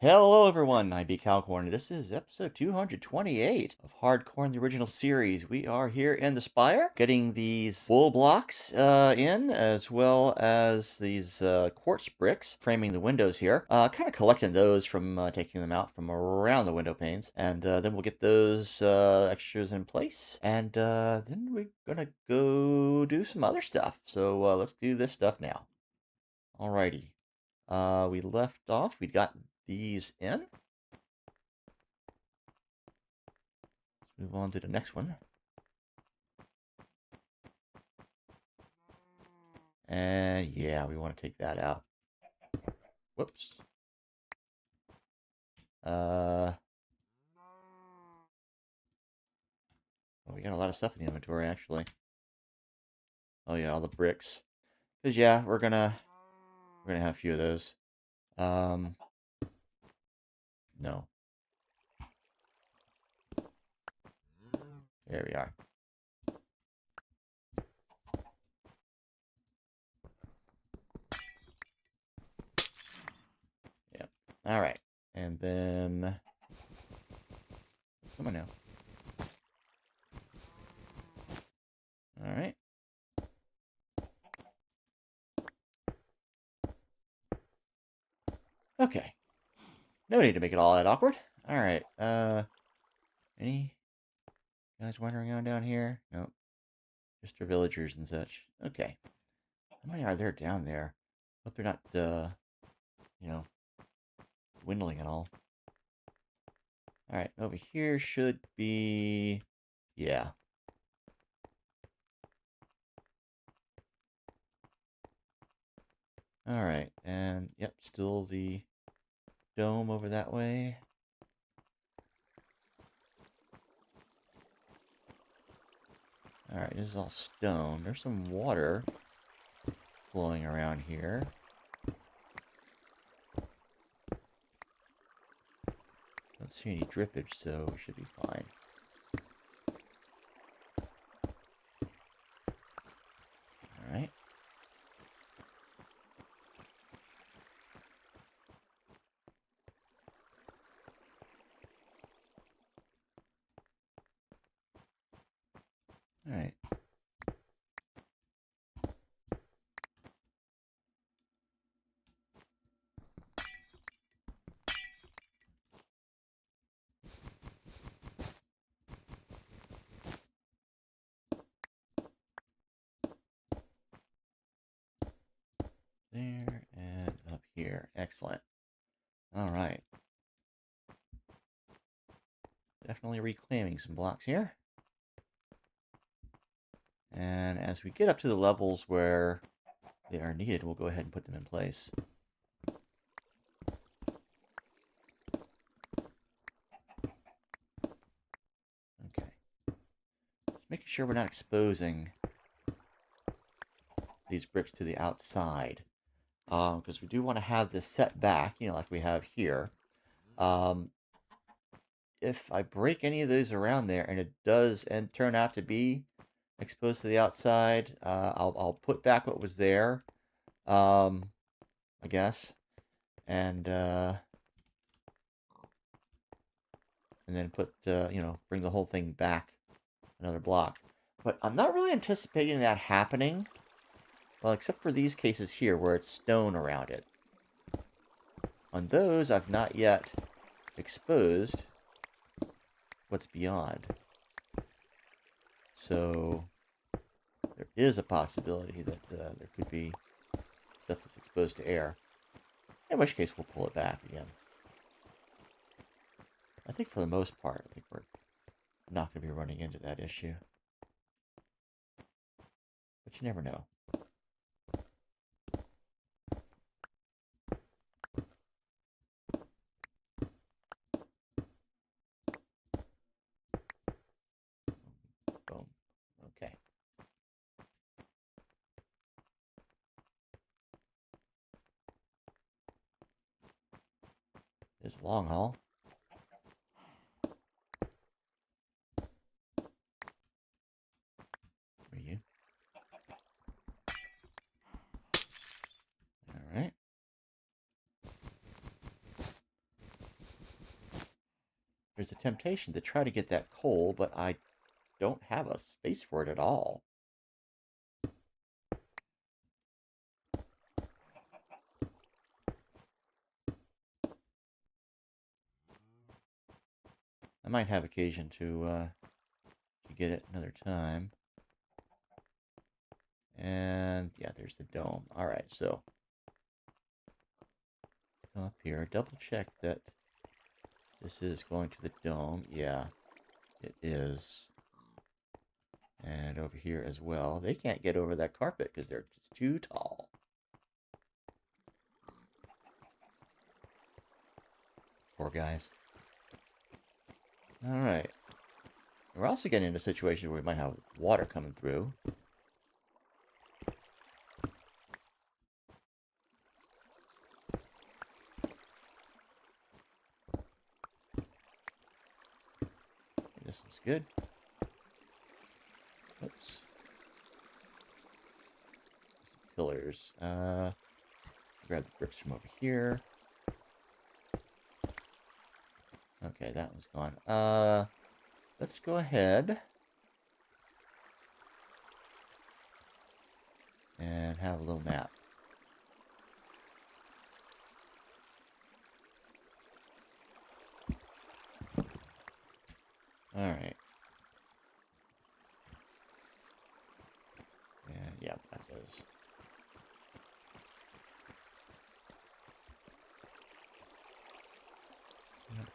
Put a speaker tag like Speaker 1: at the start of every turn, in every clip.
Speaker 1: Hello, everyone. I'm BCowcorn. This is episode 228 of HardCorn, the original series. We are here in the Spire, getting these wool blocks in, as well as these quartz bricks framing the windows here. Kind of collecting those from taking them out from around the window panes, and then we'll get those extras in place, and then we're gonna go do some other stuff. So let's do this stuff now. Alrighty. We left off. We got these in. Let's move on to the next one. And yeah, we want to take that out. Whoops. Oh, we got a lot of stuff in the inventory, actually. Oh yeah, all the bricks. Cause yeah, we're gonna have a few of those. No. There we are. Yep. All right. And then, come on now. All right. Okay. No need to make it all that awkward. All right. Any guys wandering around down here? Nope. Just our villagers and such. Okay. How many are there down there? Hope they're not, you know, dwindling at all. Alright, over here should be... yeah. Alright, and, yep, still the dome over that way. Alright, this is all stone. There's some water flowing around here. Don't see any drippage, so we should be fine. Alright. Alright. There and up here. Excellent. Alright. Definitely reclaiming some blocks here. And as we get up to the levels where they are needed, we'll go ahead and put them in place. Okay. Just making sure we're not exposing these bricks to the outside. Because we do want to have this set back, like we have here. If I break any of those around there and it does turn out to be exposed to the outside, I'll put back what was there, I guess, and then put, bring the whole thing back another block. But I'm not really anticipating that happening. Well, except for these cases here where it's stone around it. On those, I've not yet exposed what's beyond. So, there is a possibility that there could be stuff that's exposed to air. In which case, we'll pull it back again. I think for the most part, I think we're not going to be running into that issue. But you never know. Boom. Okay. It's a long haul. Where are you? Alright. There's a temptation to try to get that coal, but I don't have a space for it at all. I might have occasion to get it another time. And yeah, there's the dome. All right, so come up here, double check that this is going to the dome. Yeah, it is. And over here as well. They can't get over that carpet because they're just too tall. Poor guys. All right. We're also getting into a situation where we might have water coming through. This is good. Oops. Some pillars. Grab the bricks from over here. Okay, that one's gone. Let's go ahead and have a little nap. All right. And yeah, that does.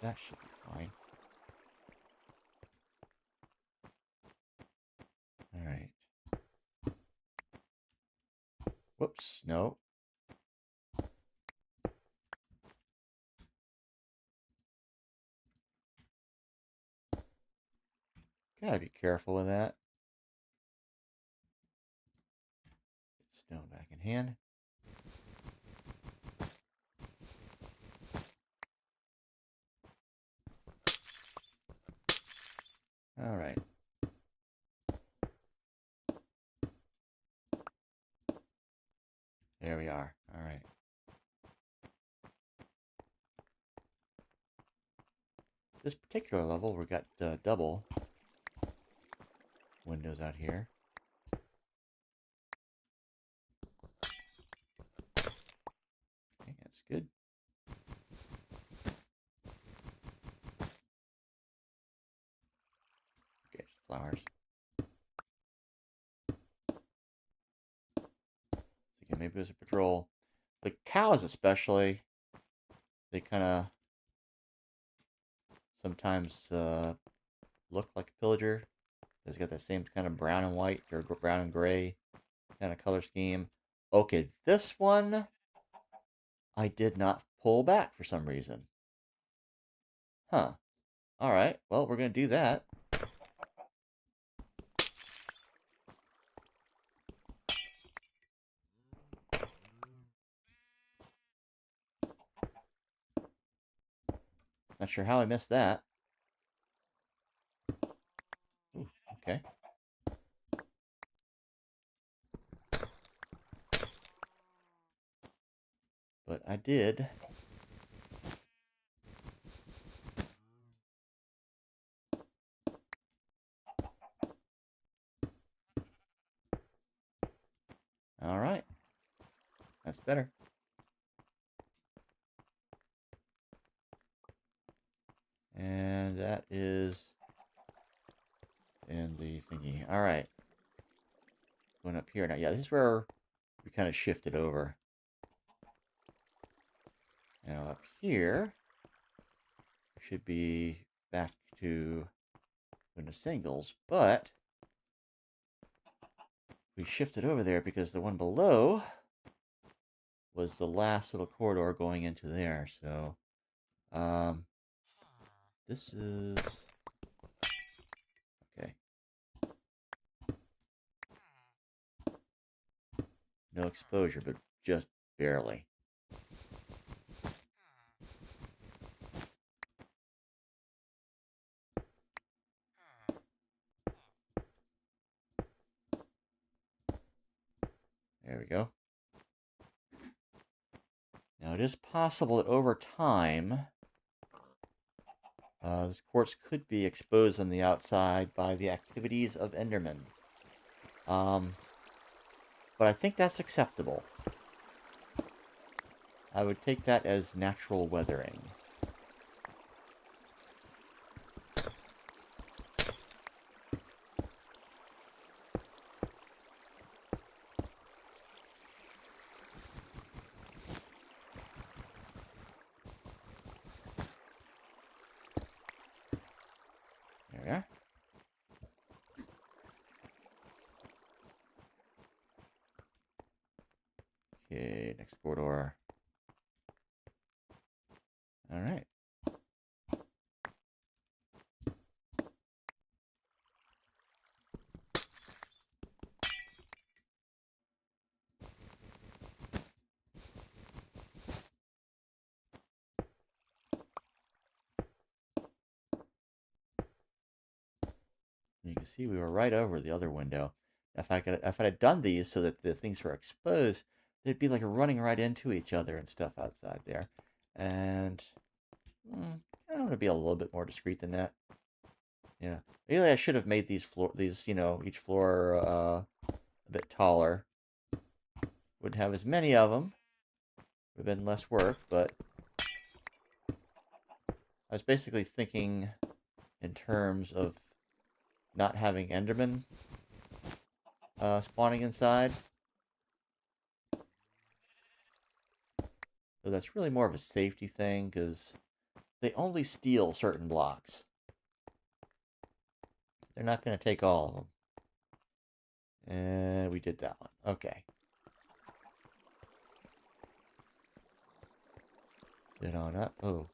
Speaker 1: That should be fine. All right. Whoops, no. Gotta be careful with that. Get stone back in hand. All right. There we are. All right. This particular level, we got double windows out here. Okay, that's good. Okay, just flowers. So again, maybe it was a patrol. The cows especially, they kind of sometimes look like a pillager. It's got that same kind of brown and white or brown and gray kind of color scheme. Okay, this one I did not pull back for some reason. Huh. All right. Well, we're going to do that. Not sure how I missed that. Ooh, okay. But I did. All right. That's better. And that is in the thingy. All right. Going up here now. Yeah, this is where we kind of shifted over. Now up here should be back to the singles, but we shifted over there because the one below was the last little corridor going into there. So, this is okay. No exposure, but just barely. There we go. Now, it is possible that over time, This quartz could be exposed on the outside by the activities of Enderman. Um, but I think that's acceptable. I would take that as natural weathering. There we are. Okay, next corridor. All right. You can see we were right over the other window. If I had done these so that the things were exposed, they'd be like running right into each other and stuff outside there. And I want to be a little bit more discreet than that. Yeah, really, I should have made these each floor a bit taller. Wouldn't have as many of them. Would have been less work, but I was basically thinking in terms of not having Enderman spawning inside. So that's really more of a safety thing, because they only steal certain blocks. They're not going to take all of them. And we did that one. Okay. Get on up. Oh.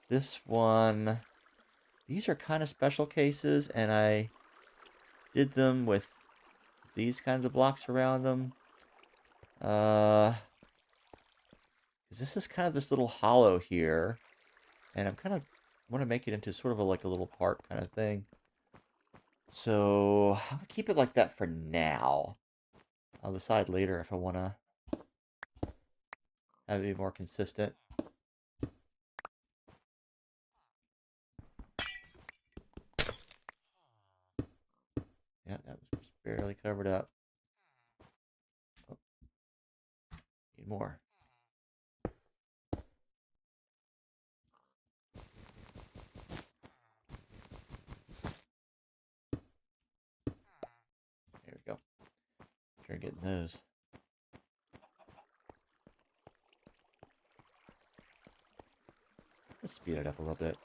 Speaker 1: This one... These are kind of special cases, and I did them with these kinds of blocks around them. Because this is kind of this little hollow here, and I'm kind of want to make it into sort of like a little park kind of thing. So I'm gonna keep it like that for now. I'll decide later if I want to have it be more consistent. Yeah, that was just barely covered up. Oh, need more. There we go. Try getting those. Let's speed it up a little bit.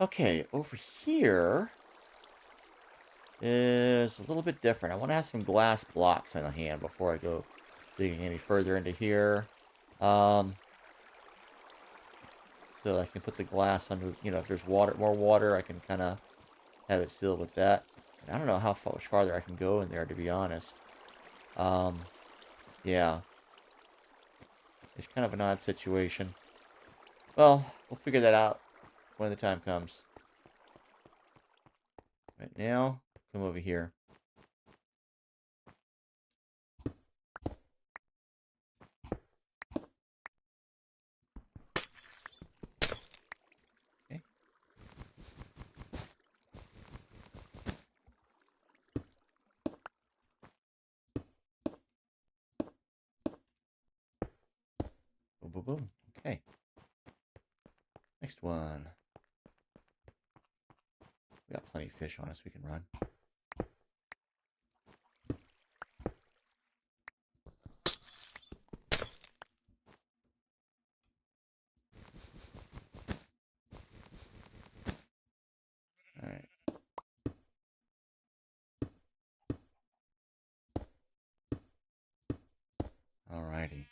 Speaker 1: Okay, over here is a little bit different. I want to have some glass blocks in hand before I go digging any further into here. So I can put the glass under, if there's more water, I can kind of have it sealed with that. And I don't know how much farther I can go in there, to be honest. Yeah. It's kind of an odd situation. Well, we'll figure that out when the time comes. Right now, come over here. Okay. Boom, boom, boom. Okay. Next one. We got plenty of fish on us. We can run. All right. Alrighty.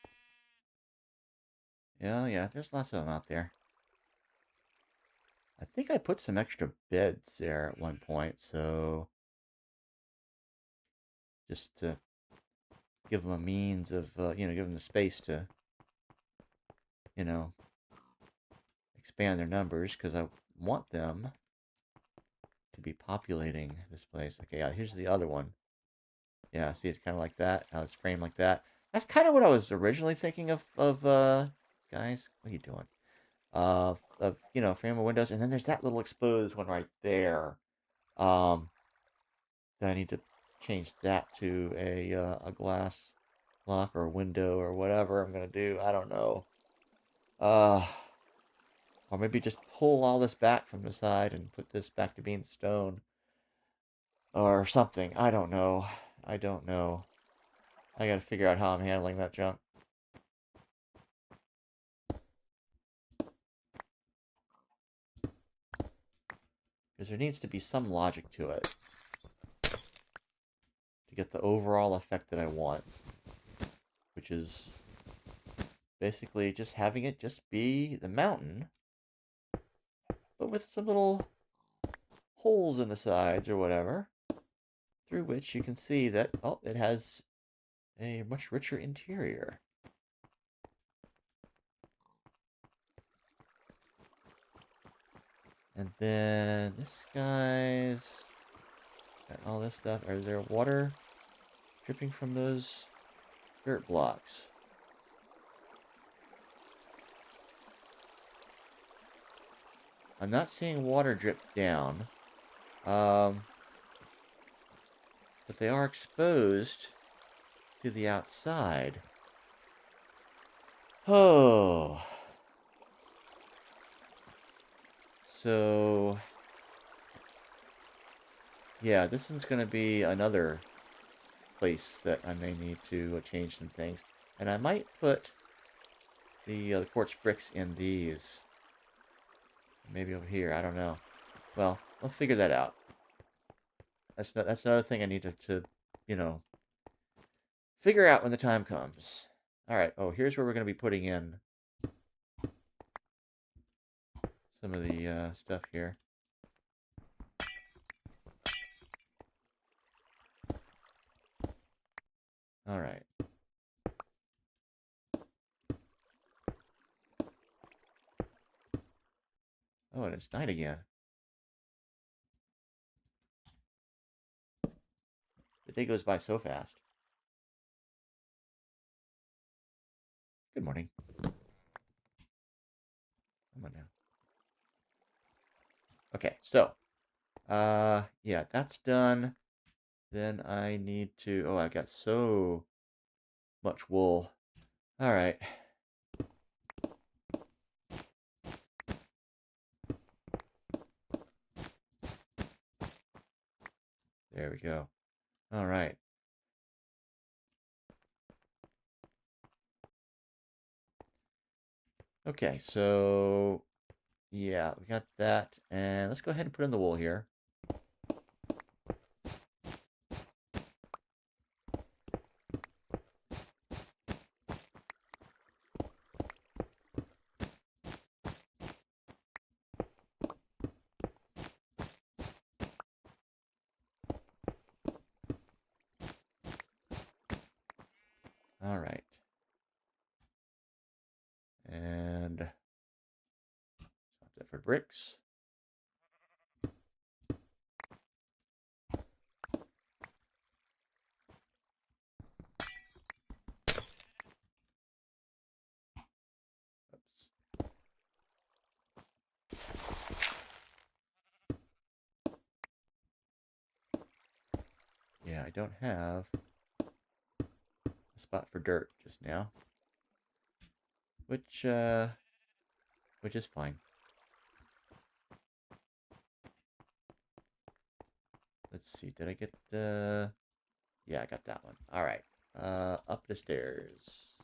Speaker 1: Yeah, there's lots of them out there. I think I put some extra beds there at one point, so just to give them a means of, give them the space to, you know, expand their numbers, because I want them to be populating this place. Okay, yeah, here's the other one. Yeah, see, it's kind of like that. How it's framed like that. That's kind of what I was originally thinking of, guys. What are you doing? of frame of windows, and then there's that little exposed one right there. Um, that I need to change that to a glass block or window or whatever I'm gonna do. I don't know. Uh, or maybe just pull all this back from the side and put this back to being stone or something. I don't know. I don't know. I gotta figure out how I'm handling that junk. Because there needs to be some logic to it to get the overall effect that I want, which is basically just having it just be the mountain, but with some little holes in the sides or whatever, through which you can see that, oh, it has a much richer interior. And then this guy's got all this stuff. Is there water dripping from those dirt blocks? I'm not seeing water drip down. But they are exposed to the outside. Oh. So, yeah, this one's going to be another place that I may need to change some things. And I might put the quartz bricks in these. Maybe over here, I don't know. Well, we'll figure that out. That's another thing I need to figure out when the time comes. All right. Oh, here's where we're going to be putting in some of the stuff here. All right. Oh, and it's night again. The day goes by so fast. Good morning. Come on now. Okay, so, yeah, that's done. Then I need to, oh, I've got so much wool. All right. There we go. All right. Okay, so, yeah, we got that. And let's go ahead and put in the wool here. All right. And swap that for bricks. Oops. Yeah, I don't have a spot for dirt just now, which is fine. Let's see, did I get yeah, I got that one. All right. Up the stairs.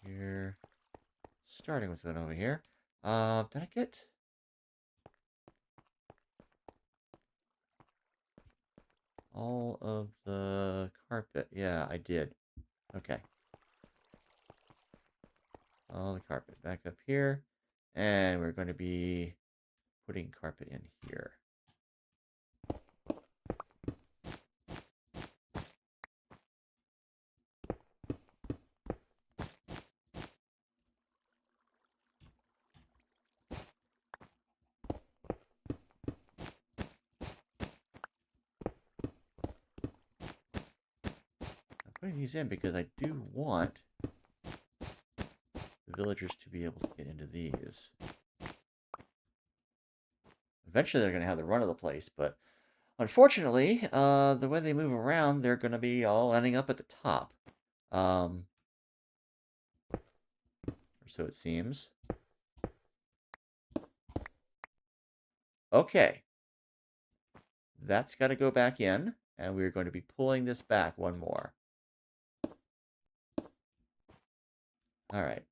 Speaker 1: Here. Starting with one over here. Did I get all of the carpet? Yeah, I did. Okay. All the carpet back up here. And we're going to be putting carpet in here. I'm putting these in because I do want villagers to be able to get into these. Eventually, they're going to have the run of the place, but unfortunately, the way they move around, they're going to be all ending up at the top. Or so it seems. Okay. That's got to go back in, and we're going to be pulling this back one more. All right.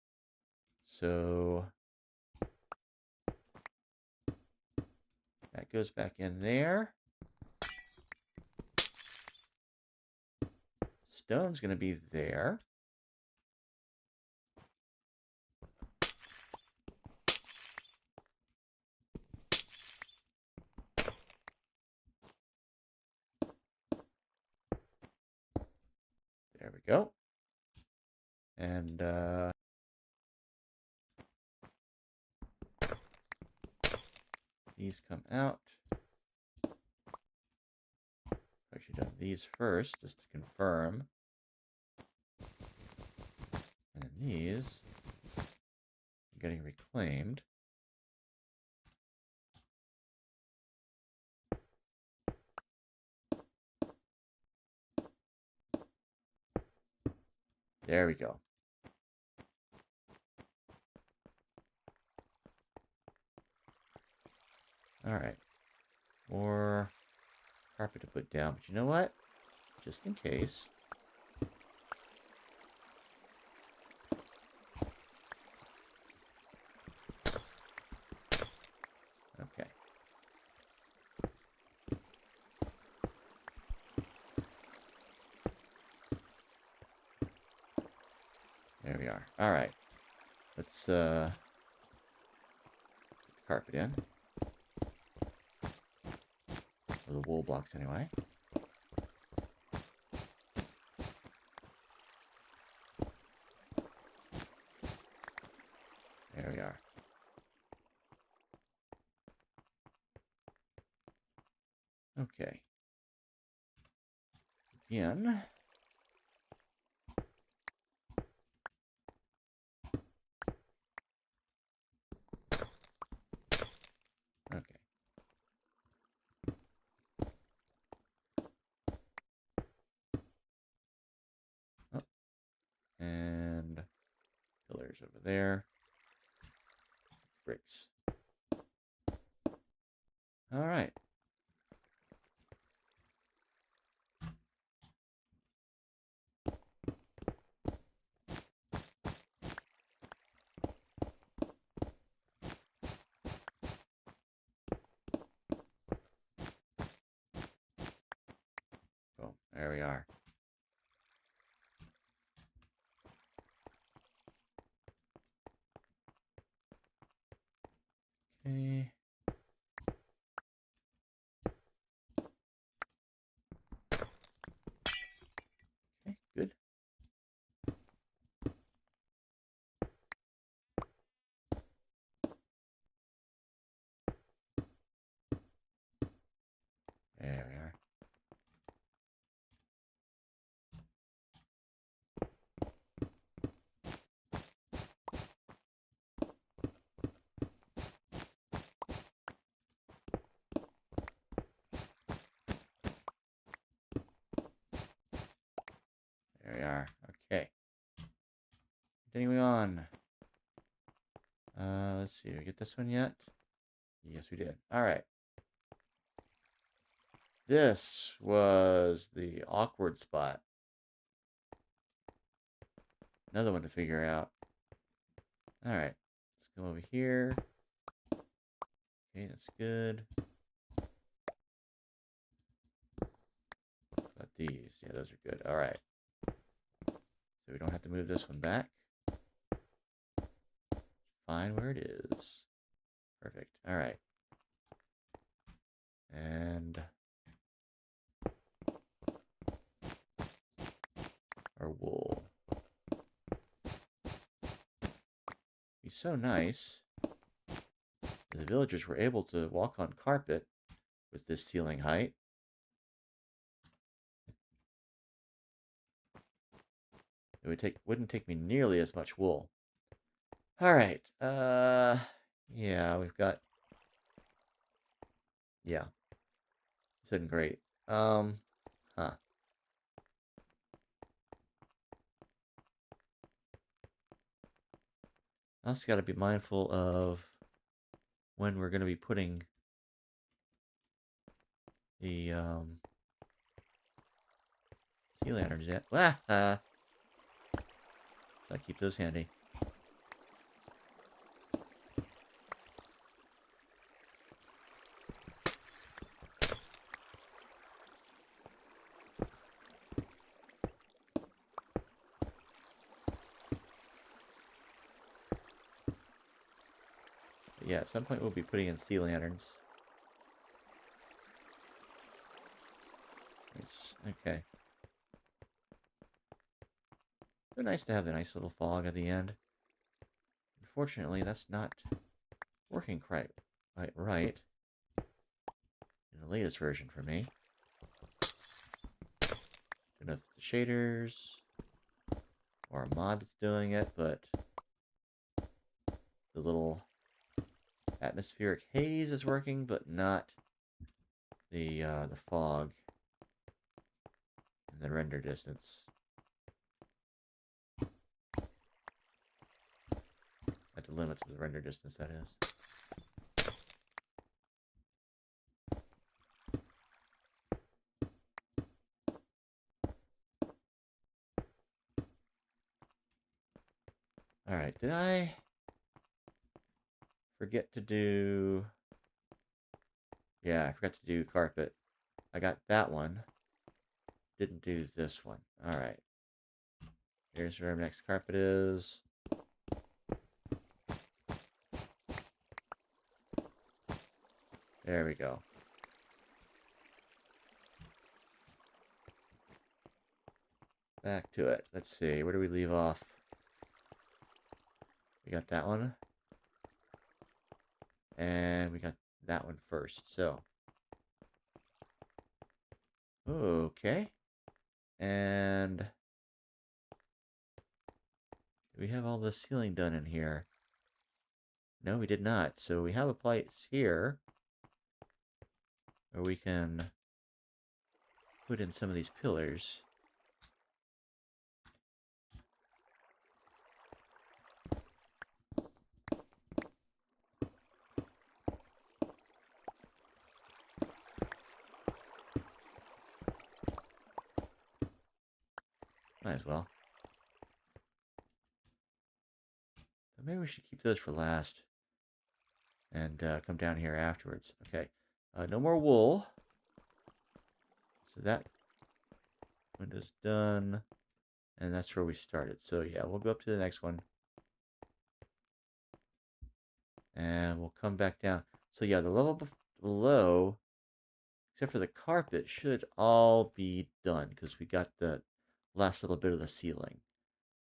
Speaker 1: So that goes back in there. Stone's going to be there. There we go. And these come out. I should have done these first, just to confirm. And then these are getting reclaimed. There we go. All right. More carpet to put down. But you know what? Just in case. Okay. There we are. All right. Let's put the carpet in. Or the wool blocks anyway. There we are. Okay. Again. Okay. Oh. And pillars over there. Bricks. All right. Boom. There we are. Okay. Okay, good. There we are. There we are. Okay. Continuing on. Let's see. Did we get this one yet? Yes, we did. All right. This was the awkward spot. Another one to figure out. All right. Let's go over here. Okay, that's good. Got these. Yeah, those are good. All right. So we don't have to move this one back. Fine where it is. Perfect. All right. And our wool. Be so nice. The villagers were able to walk on carpet with this ceiling height. It wouldn't take me nearly as much wool. All right. Yeah, we've got. Yeah, it's been great. Huh. I also got to be mindful of when we're going to be putting the sea lanterns in. I keep those handy. But yeah, at some point we'll be putting in sea lanterns. Okay. So nice to have the nice little fog at the end. Unfortunately, that's not working quite right in the latest version for me. Don't know if it's the shaders or a mod that's doing it, but the little atmospheric haze is working, but not the fog and the render distance. At the limits of the render distance, that is. Alright, did I forget to do... Yeah, I forgot to do carpet. I got that one. Didn't do this one. Alright. Here's where our next carpet is. There we go. Back to it. Let's see. Where do we leave off? We got that one. And we got that one first. So. Okay. And we have all the ceiling done in here. No, we did not. So we have a place here where we can put in some of these pillars. Might as well. But maybe we should keep those for last and come down here afterwards. Okay. No more wool. So that window's done. And that's where we started. So yeah, we'll go up to the next one. And we'll come back down. So yeah, the level below, except for the carpet, should all be done. Because we got the last little bit of the ceiling.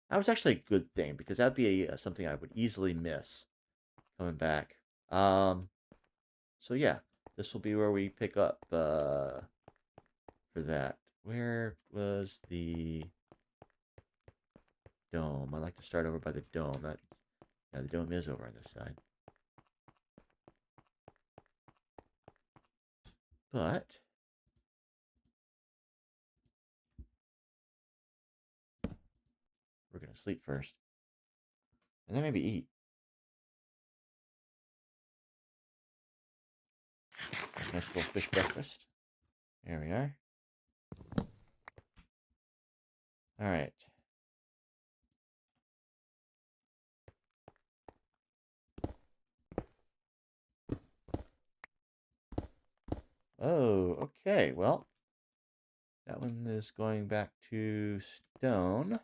Speaker 1: That was actually a good thing. Because that'd be something I would easily miss coming back. So yeah, this will be where we pick up for that. Where was the dome? I like to start over by the dome. Yeah, the dome is over on this side. But we're gonna sleep first, and then maybe eat. Nice little fish breakfast. There we are. All right. Oh, okay. Well, that one is going back to stone.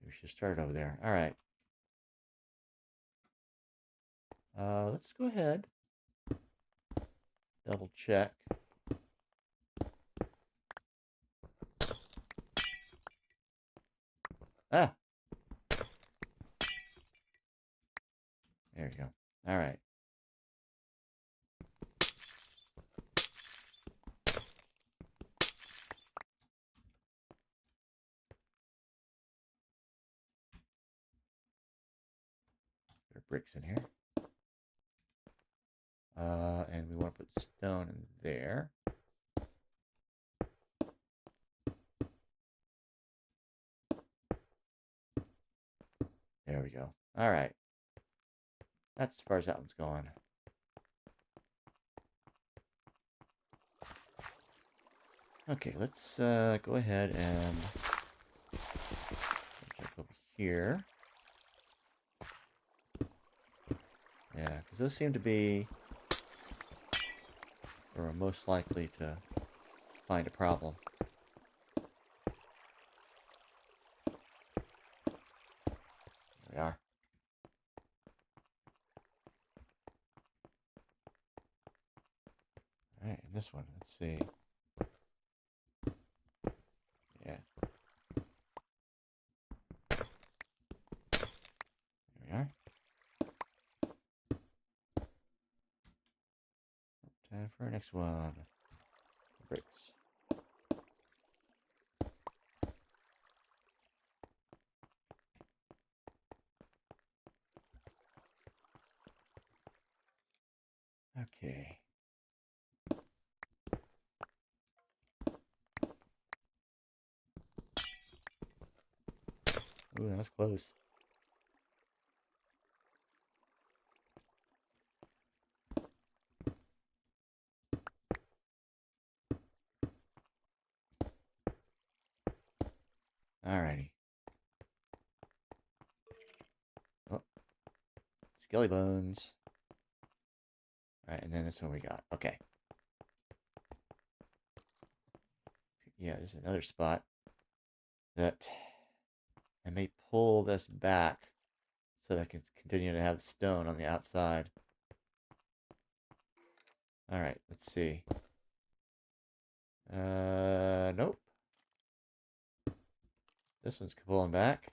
Speaker 1: We should start over there. All right. Let's go ahead. Double check. Ah. There we go. All right. bricks in here. And we want to put stone in there. There we go. All right. That's as far as that one's going. Okay, let's go ahead and check over here. Yeah, because those seem to be where we're most likely to find a problem. There we are. All right, and this one, let's see. Yeah. There we are. Time for our next one. Bricks. Okay. Ooh, that was close. Alrighty. Oh, skelly bones. Alright, and then this one we got. Okay. Yeah, this is another spot that I may pull this back so that I can continue to have stone on the outside. Alright, let's see. Nope. This one's pulling back.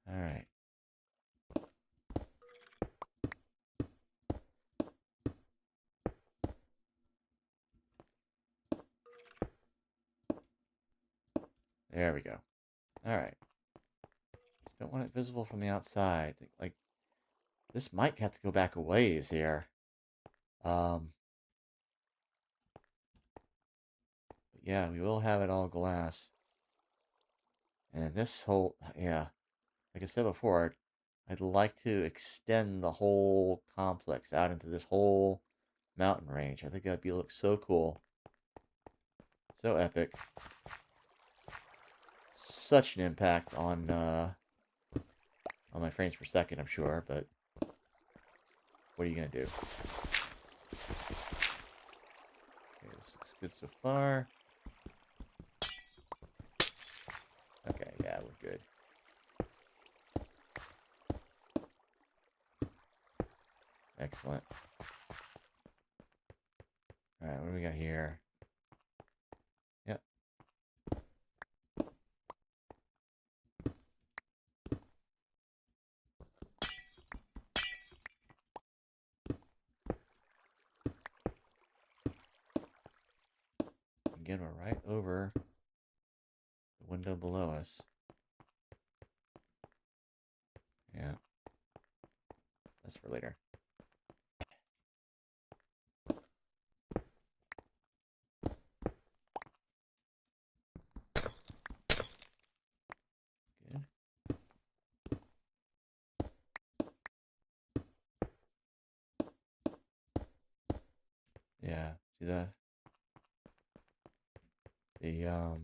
Speaker 1: Alright. There we go. Alright. Just don't want it visible from the outside. Like, this might have to go back a ways here. But yeah, we will have it all glass. And this whole, yeah, like I said before, I'd like to extend the whole complex out into this whole mountain range. I think that'd look so cool. So epic. Such an impact on my frames per second, I'm sure, but what are you gonna do? Okay, this looks good so far. Okay, yeah, we're good. Excellent. Alright, what do we got here? Yep. Again, we're right over the window below us. Yeah. That's for later. Good. Yeah. See that? The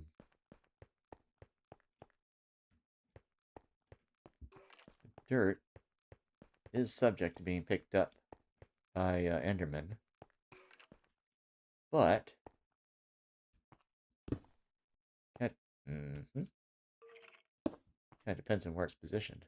Speaker 1: dirt is subject to being picked up by Enderman, but that kind of depends on where it's positioned.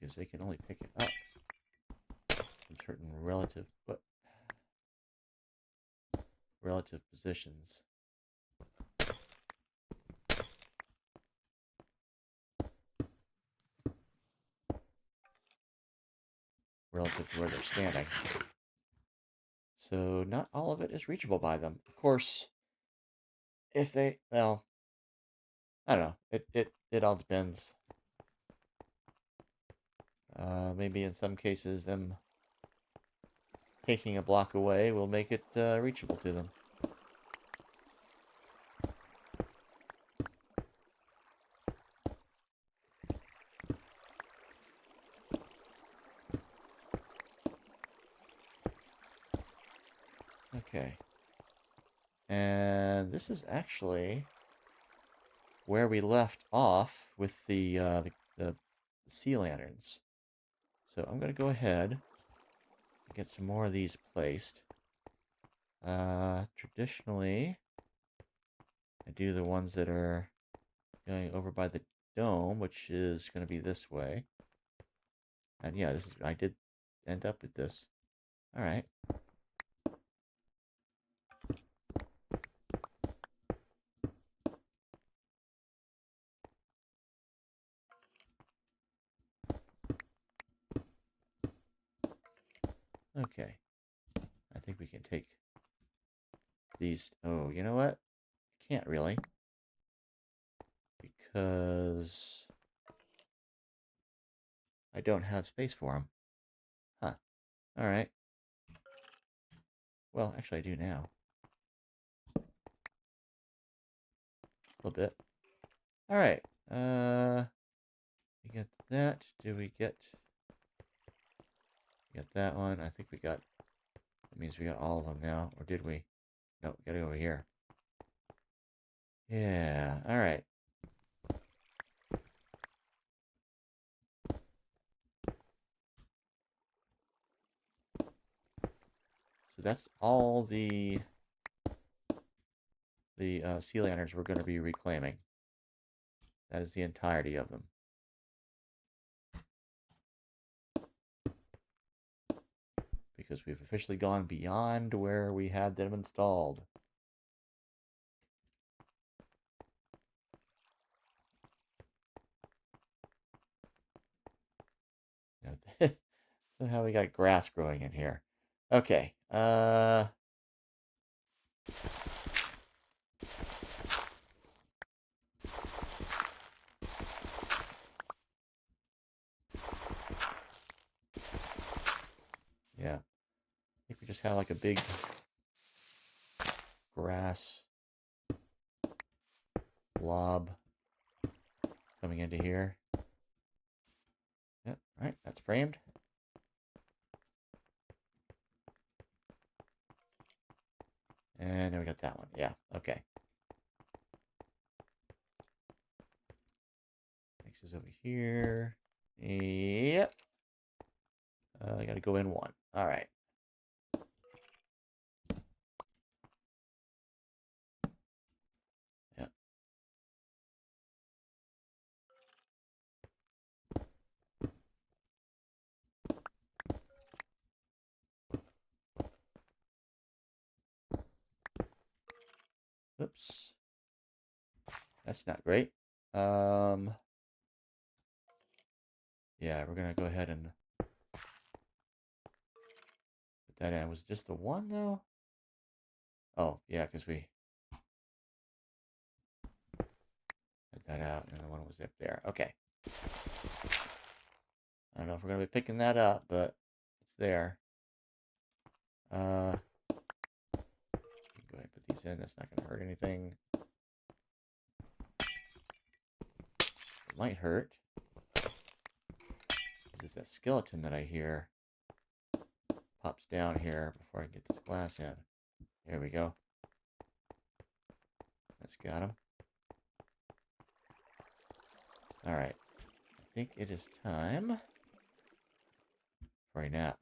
Speaker 1: because they can only pick it up in certain relative positions. Relative to where they're standing. So not all of it is reachable by them. Of course, if they, well, I don't know. It all depends. Maybe in some cases, them taking a block away will make it reachable to them. Okay. And this is actually where we left off with the sea lanterns. So I'm going to go ahead and get some more of these placed. Traditionally, I do the ones that are going over by the dome, which is going to be this way. And yeah, I did end up with this. All right. Okay. I think we can take these. Oh, you know what? Can't really. Because I don't have space for them. Huh. All right. Well, actually, I do now. A little bit. All right. We get that. Do we get that one? I think we got. That means we got all of them now, or did we? No, we got it over here. Yeah. All right. So that's all the sea lanterns we're going to be reclaiming. That is the entirety of them. Because we've officially gone beyond where we had them installed. Somehow we got grass growing in here. Okay. Yeah. I think we just have like a big grass blob coming into here. Yep. All right. That's framed. And then we got that one. Yeah. Okay. Next is over here. Yep. I got to go in one. All right. Yep. Oops. That's not great. Yeah, we're gonna go ahead and put that in. Was it just the one though? Oh, yeah, because we had that out and the one was up there. Okay. I don't know if we're gonna be picking that up, but it's there. Go ahead and put these in. That's not gonna hurt anything. It might hurt. There's that skeleton that I hear pops down here before I get this glass in. There we go. That's got him. All right. I think it is time for a nap.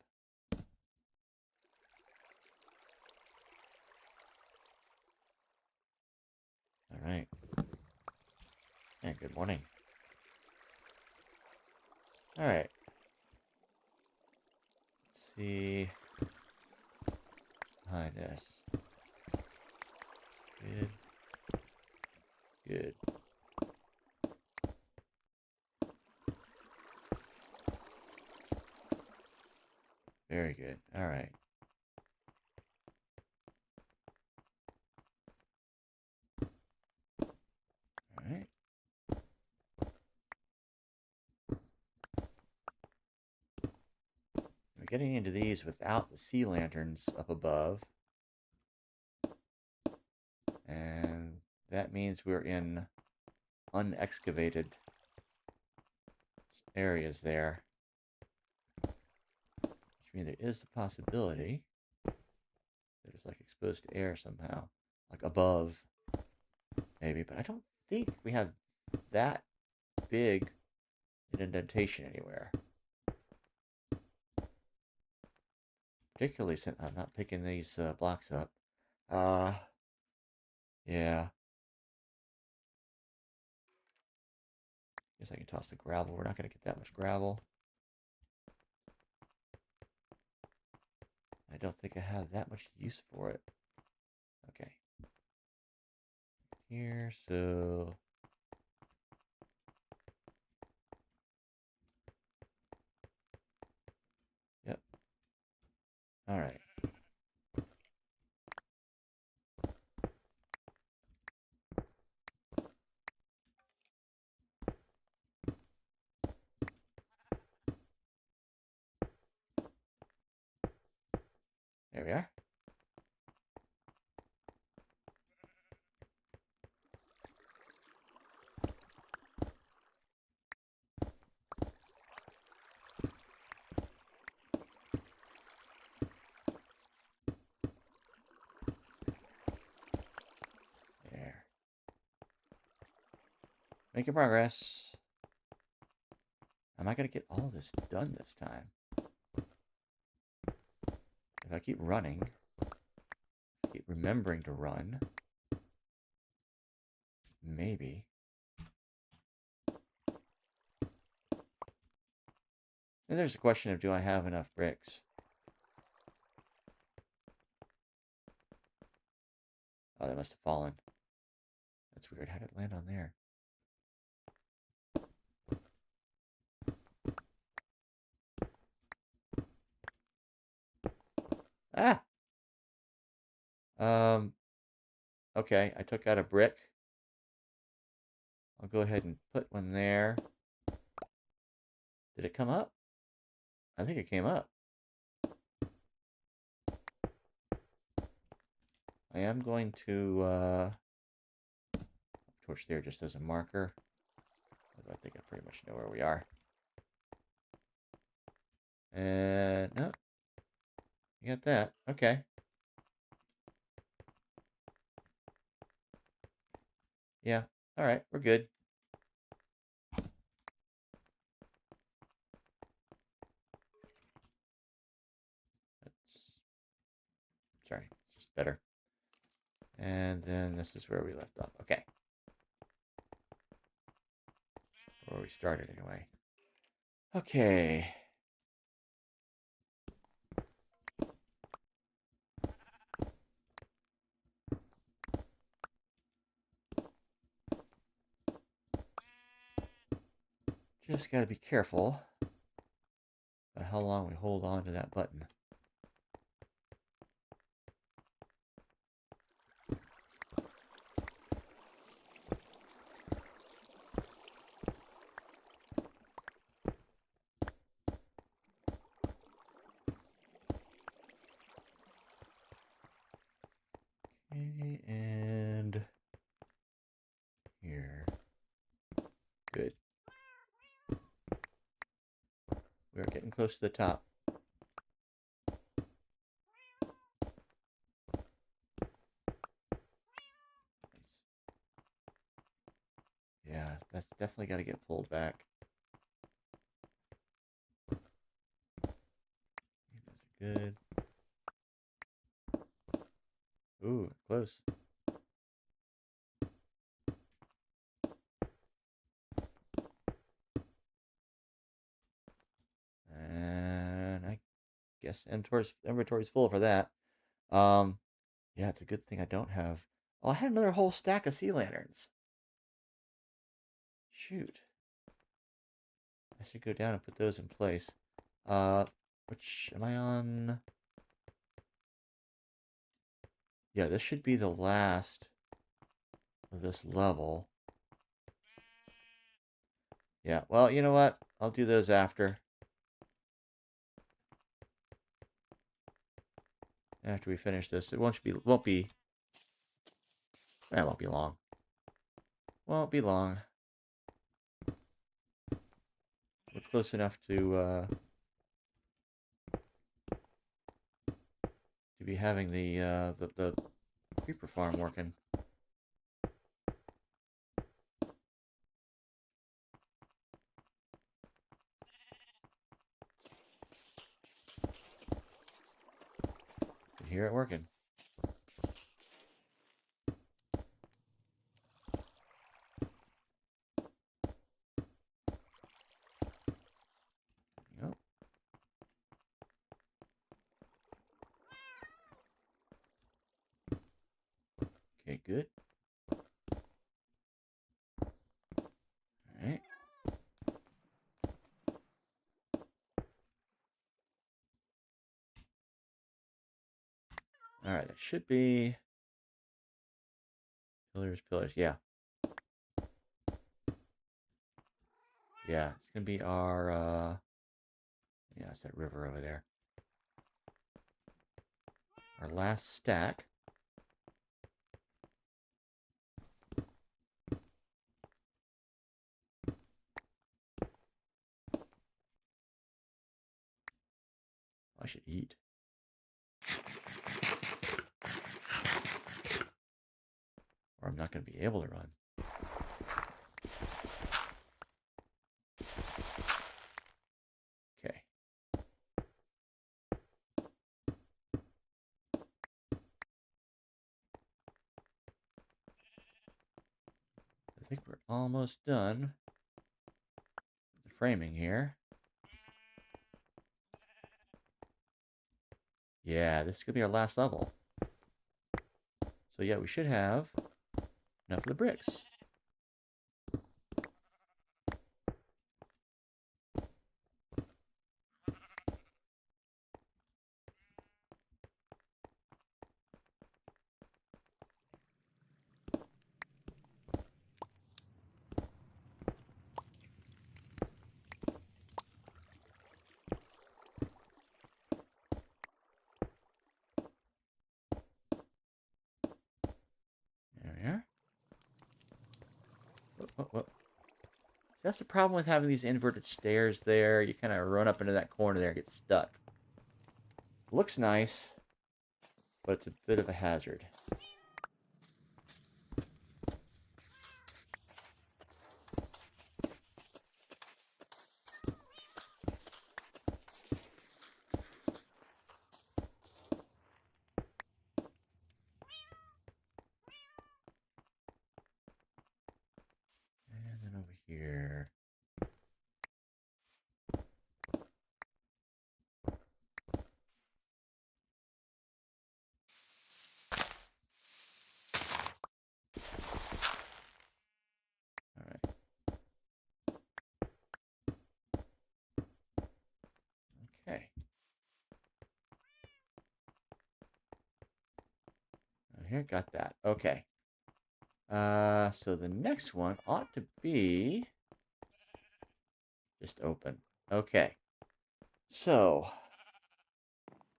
Speaker 1: All right. And good morning. All right. see behind this. Good. Good. Very good. All right. All right. We're getting into these without the sea lanterns up above. And that means we're in unexcavated areas there. Which means there is the possibility that it's like exposed to air somehow. Like above, maybe. But I don't think we have that big an indentation anywhere. Particularly since I'm not picking these blocks up. Yeah. Guess I can toss the gravel. We're not going to get that much gravel. I don't think I have that much use for it. Okay. Here, so... Yep. Alright. There we are. There. Making progress. Am I going to get all this done this time? If I keep running, keep remembering to run, maybe. And there's a question of, do I have enough bricks? Oh, they must have fallen. That's weird. How did it land on there? Ah! Okay, I took out a brick. I'll go ahead and put one there. Did it come up? I think it came up. I am going to torch there just as a marker. I think I pretty much know where we are. And no, you got that. Okay. Yeah. All right, we're good. Sorry, it's just better. And then this is where we left off. Okay. Where we started anyway. Okay. Just got to be careful about how long we hold on to that button. Okay, and here. Good. We're getting close to the top. Yeah, that's definitely got to get pulled back. Those are good. Ooh, close. And I Yes, inventory's full for that. Um, yeah, it's a good thing I don't have. Oh, I had another whole stack of sea lanterns. Shoot. I should go down and put those in place. Which am I on? Yeah, this should be the last of this level. Yeah, well, you know what? I'll do those after. After we finish this. It won't be it won't be long. Won't be long. We're close enough to be having the creeper farm working. Can hear it working. Yep. Okay, good. Alright. Alright, that should be pillars. Yeah. Yeah, it's gonna be our yeah, it's that river over there. Our last stack. I should eat. Or I'm not gonna be able to run. Okay. I think we're almost done with the framing here. Yeah, this is gonna be our last level. So yeah, we should have enough of the bricks. There we are. Whoop. That's the problem with having these inverted stairs there. You kind of run up into that corner there and get stuck. Looks nice, but it's a bit of a hazard. And then over here. Alright. Okay. Here, got that. Okay. So the next one ought to be just open. Okay. So,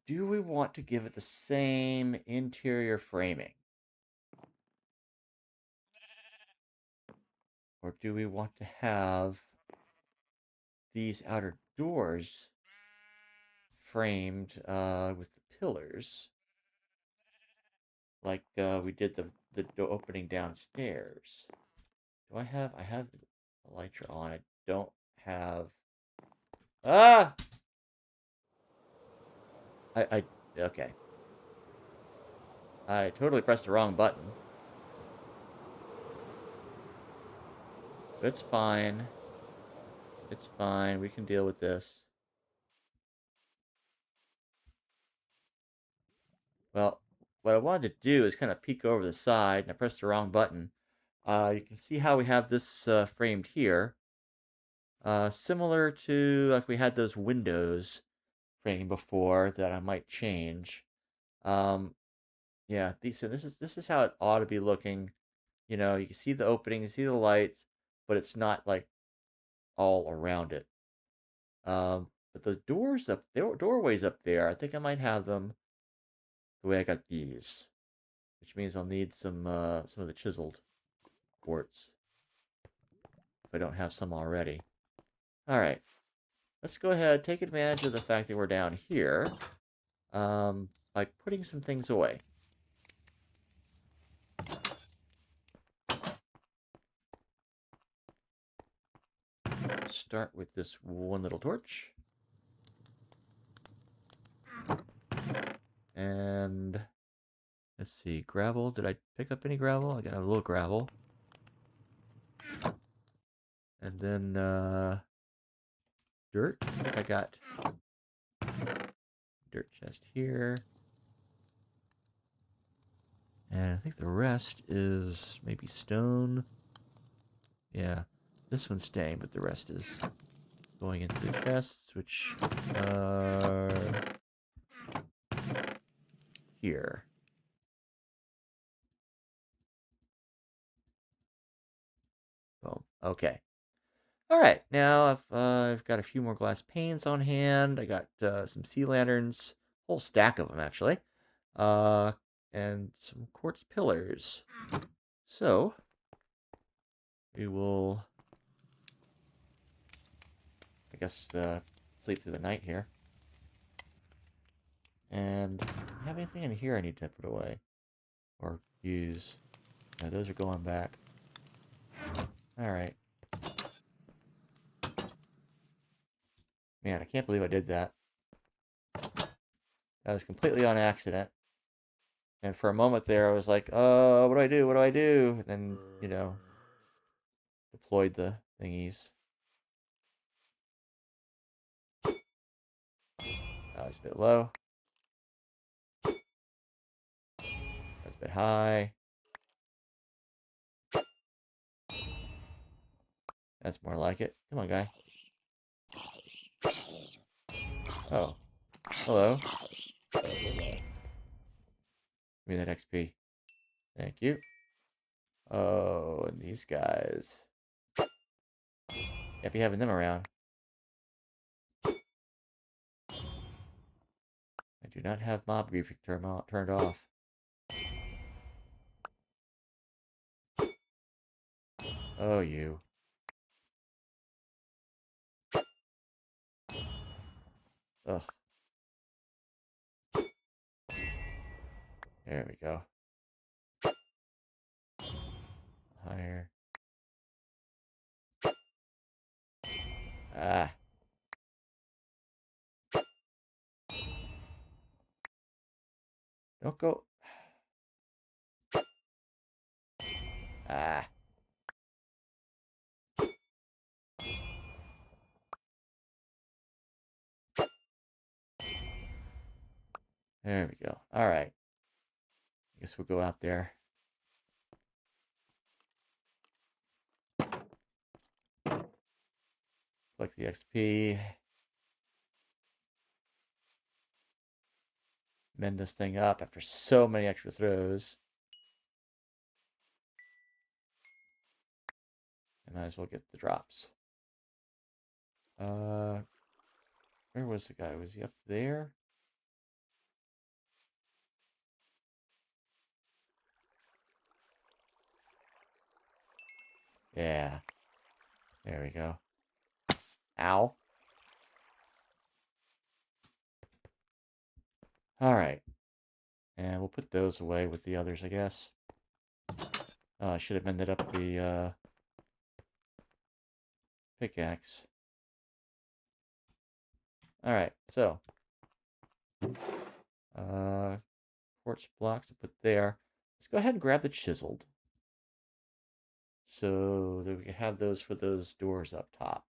Speaker 1: do we want to give it the same interior framing? Or do we want to have these outer doors framed with the pillars like we did the opening downstairs? I have the elytra on. I don't have... Ah! Okay. I totally pressed the wrong button. But it's fine. It's fine. We can deal with this. Well, what I wanted to do is kind of peek over the side, and I pressed the wrong button. You can see how we have this framed here. Similar to like we had those windows framed before that I might change. Um, yeah, so this is how it ought to be looking. You know, you can see the opening, you see the lights, but it's not like all around it. But the doors up there, doorways up there, I think I might have them the way I got these, which means I'll need some of the chiseled quartz if I don't have some already. All right, let's go ahead take advantage of the fact that we're down here by putting some things away. Start with this one little torch. And let's see, gravel. Did I pick up any gravel? I got a little gravel. And then dirt. I think I got dirt chest here. And I think the rest is maybe stone. Yeah, this one's staying, but the rest is going into the chests, which are here. Boom. Okay. All right. Now I've got a few more glass panes on hand. I got some sea lanterns, whole stack of them actually, uh, and some quartz pillars. So we will, I guess, sleep through the night here. And do I have anything in here I need to put away or use? No, those are going back. All right. Man, I can't believe I did that. That was completely on accident. And for a moment there, I was like, what do I do? What do I do? And then, you know, deployed the thingies. It's a bit low. That's a bit high. That's more like it. Come on, guy. Oh, hello. Give me that XP. Thank you. Oh, and these guys. Can't be having them around. I do not have mob griefing turned off. Oh, you. Ugh. There we go. Higher. Ah. Don't go. Ah. There we go. All right. I guess we'll go out there. Collect the XP. Mend this thing up after so many extra throws. I might as well get the drops. Where was the guy? Was he up there? Yeah. There we go. Ow. All right. And we'll put those away with the others, I guess. I should have mended up the pickaxe. All right. So, quartz blocks to put there. Let's go ahead and grab the chiseled, so that we can have those for those doors up top.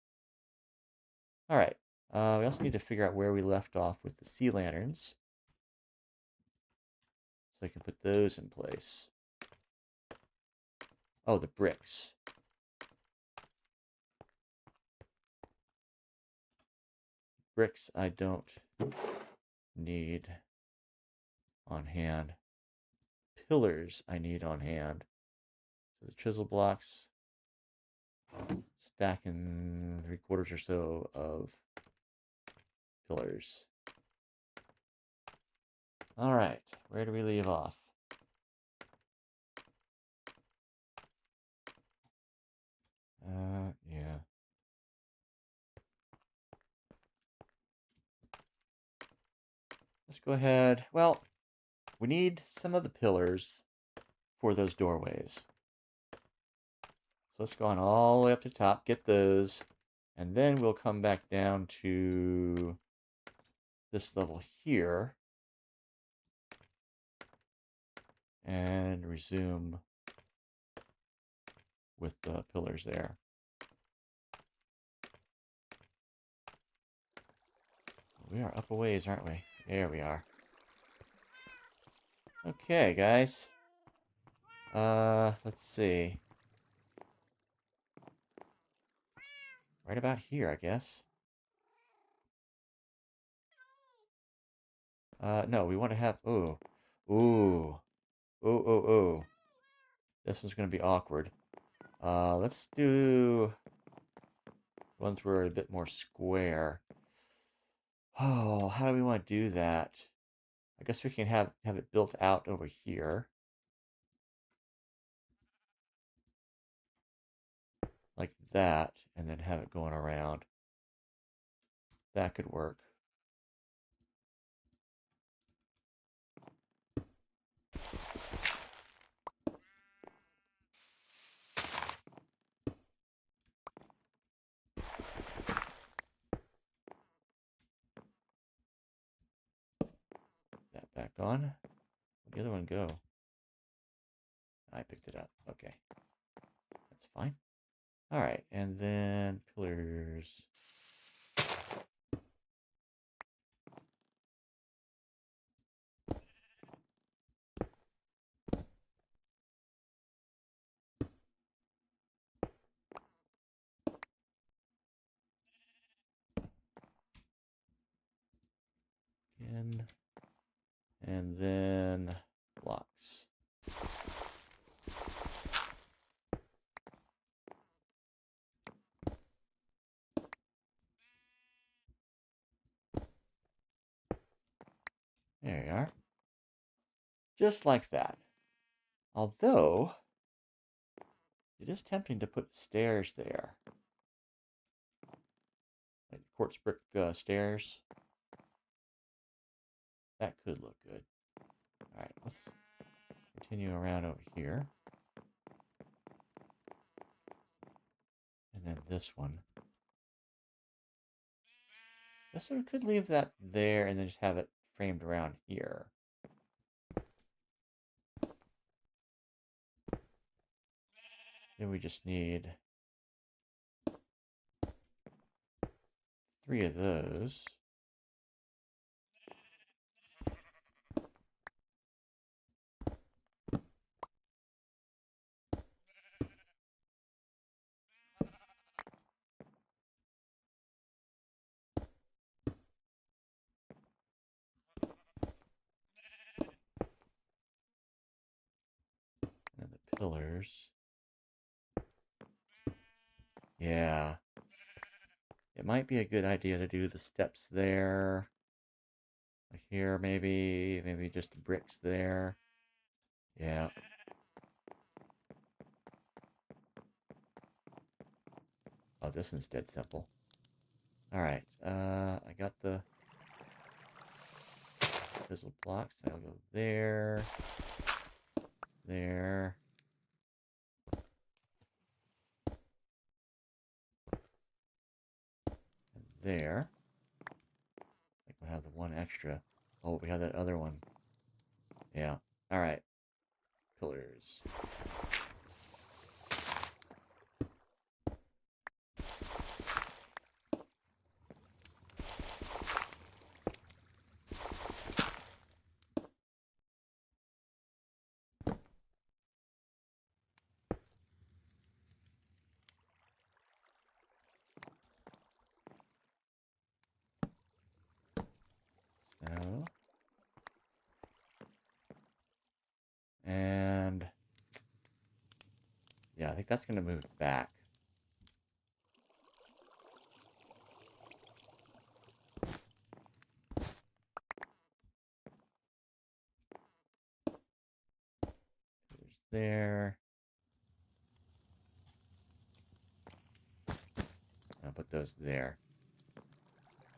Speaker 1: All right. We also need to figure out where we left off with the sea lanterns. So I can put those in place. Oh, the bricks. Bricks I don't need on hand. Pillars I need on hand. So the chisel blocks, stacking 3/4 or so of pillars. All right, where do we leave off? Yeah. Let's go ahead. Well, we need some of the pillars for those doorways. So let's go on all the way up to the top, get those, and then we'll come back down to this level here and resume with the pillars there. We are up a ways, aren't we? There we are. Okay, guys. Let's see. Right about here, I guess. No, we want to have... Ooh. Ooh. Ooh, ooh, ooh. This one's going to be awkward. Let's do ones where are a bit more square. Oh, how do we want to do that? I guess we can have it built out over here. Like that, and then have it going around. That could work. That back on. Where'd the other one go? I picked it up. Okay. That's fine. All right, and then pillars. Again. And then blocks. There you are. Just like that. Although, it is tempting to put stairs there. Like the quartz brick stairs. That could look good. Alright, let's continue around over here. And then this one. This one could leave that there and then just have it framed around here. Then we just need 3 of those. And the pillars. Yeah. It might be a good idea to do the steps there. Like here, maybe just the bricks there. Yeah. Oh, this one's dead simple. Alright, I got the fizzle blocks. I'll go there, there, and there. I think we'll have the one extra. Oh, we have that other one. Yeah. Alright. Pillars. think that's going to move back. There's there. I'll put those there.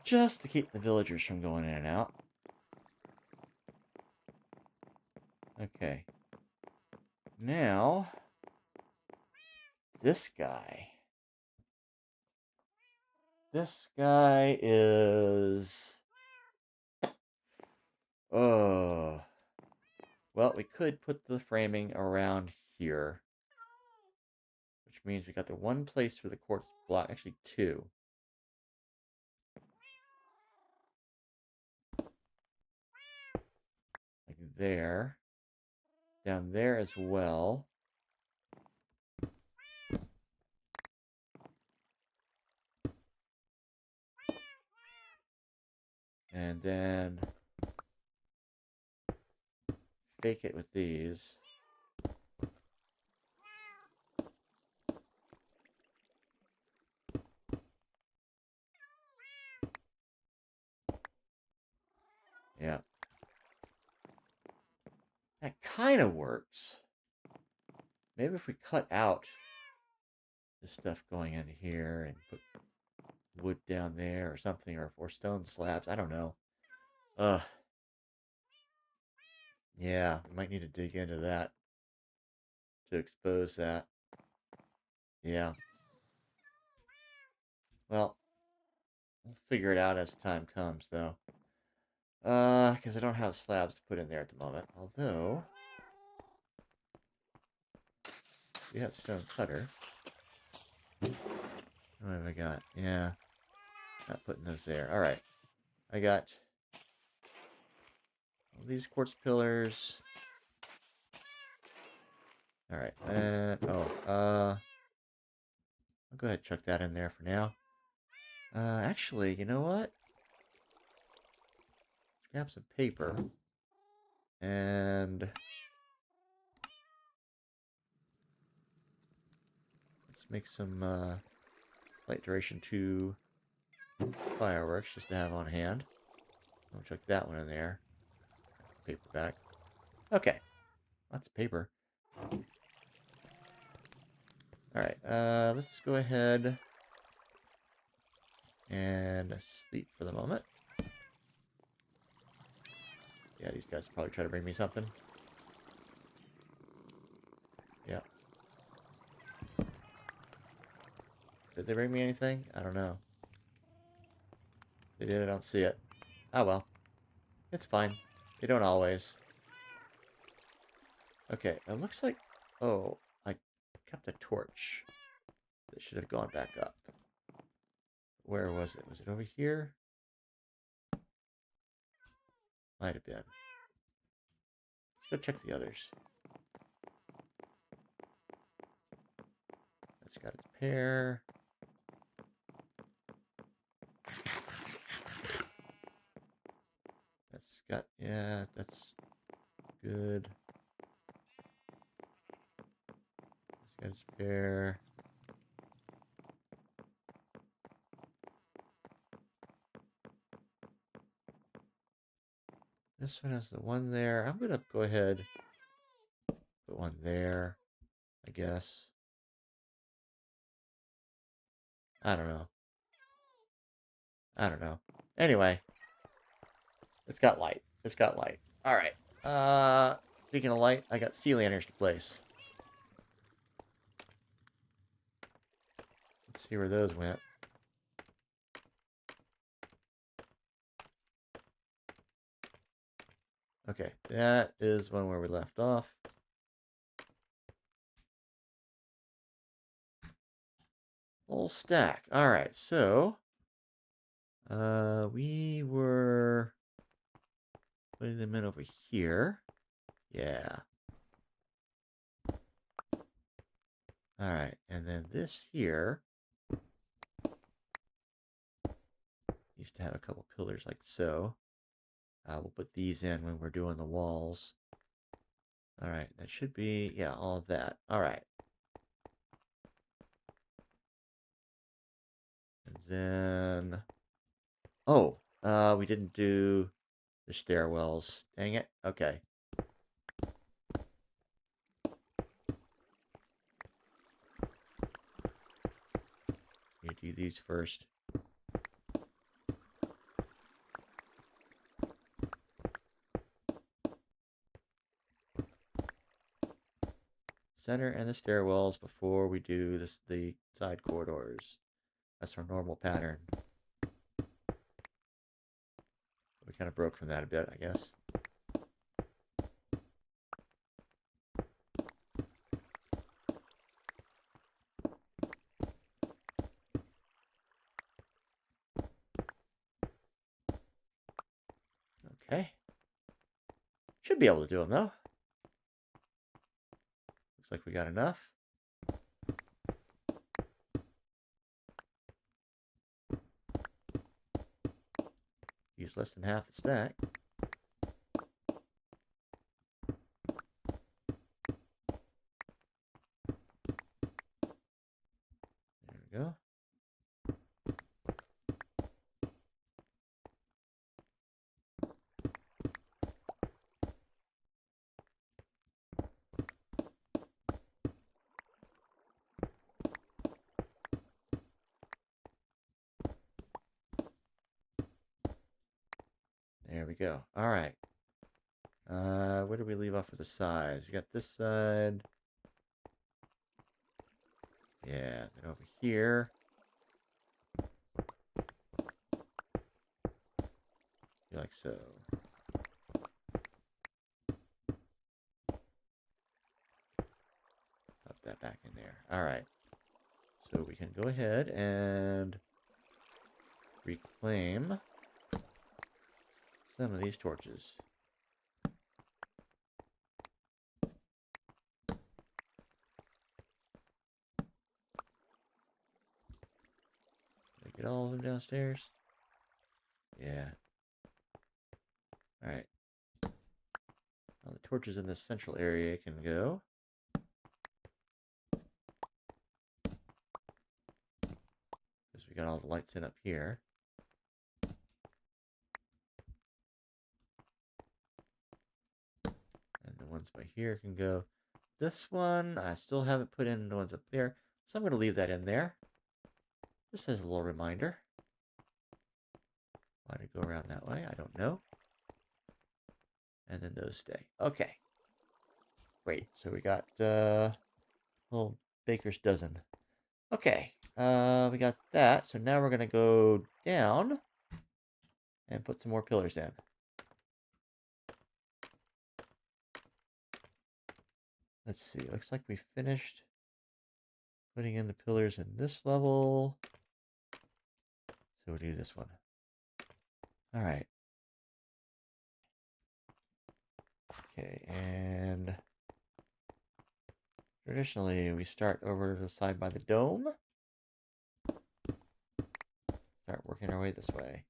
Speaker 1: Just to keep the villagers from going in and out. Okay. Now, this guy. This guy is... Oh. Well, we could put the framing around here. Which means we got the one place for the quartz block. Actually, two. Like there. Down there as well. And then fake it with these. Yeah. That kind of works. Maybe if we cut out this stuff going into here and put wood down there or something, or stone slabs. I don't know. Yeah, we might need to dig into that to expose that. Yeah. Well, we'll figure it out as time comes, though. Because I don't have slabs to put in there at the moment. Although, we have stone cutter. What have I got? Yeah. Not putting those there. Alright. I got all these quartz pillars. Alright. I'll go ahead and chuck that in there for now. Actually, you know what? Let's grab some paper. And let's make some light duration 2 fireworks just to have on hand. I'll chuck that one in there. Paper back. Okay. Lots of paper. Alright, let's go ahead and sleep for the moment. Yeah, these guys will probably try to bring me something. Yeah. Did they bring me anything? I don't know. They did, I don't see it. Oh well. It's fine. They don't always. Okay, it looks like... Oh, I kept a torch. That should have gone back up. Where was it? Was it over here? Might have been. Let's go check the others. That's got its pair. That's got... Yeah, that's good. It's got its pair. This one has the one there. I'm going to go ahead put one there, I guess. I don't know. I don't know. Anyway, it's got light. It's got light. All right. Speaking of light, I got sea lanterns to place. Let's see where those went. Okay, that is one where we left off. Whole stack. All right, so we were putting them in over here. Yeah. All right, and then this here used to have a couple pillars like so. We'll put these in when we're doing the walls. All right, that should be, yeah, all of that. All right. And then, oh, we didn't do the stairwells. Dang it. Okay. You do these first. Center and the stairwells before we do this, the side corridors. That's our normal pattern. We kind of broke from that a bit, I guess. Okay. Should be able to do them, though. Looks like we got enough. Use less than half the stack. There we go. There we go. All right. Where do we leave off with the sides? We got this side. Yeah, then over here. Like so. Pop that back in there. All right. So we can go ahead and reclaim some of these torches. Did I get all of them downstairs? Yeah. All right. Well, the torches in this central area can go. Because we got all the lights in up here. And the ones by here can go. This one, I still haven't put in the ones up there. So I'm going to leave that in there. Just as a little reminder. Why to go around that way, I don't know. And then those stay. Okay. Great. So we got little baker's dozen. Okay. We got that. So now we're going to go down and put some more pillars in. Let's see. Looks like we finished putting in the pillars in this level. So we'll do this one. All right. Okay, and traditionally we start over to the side by the dome. Start working our way this way.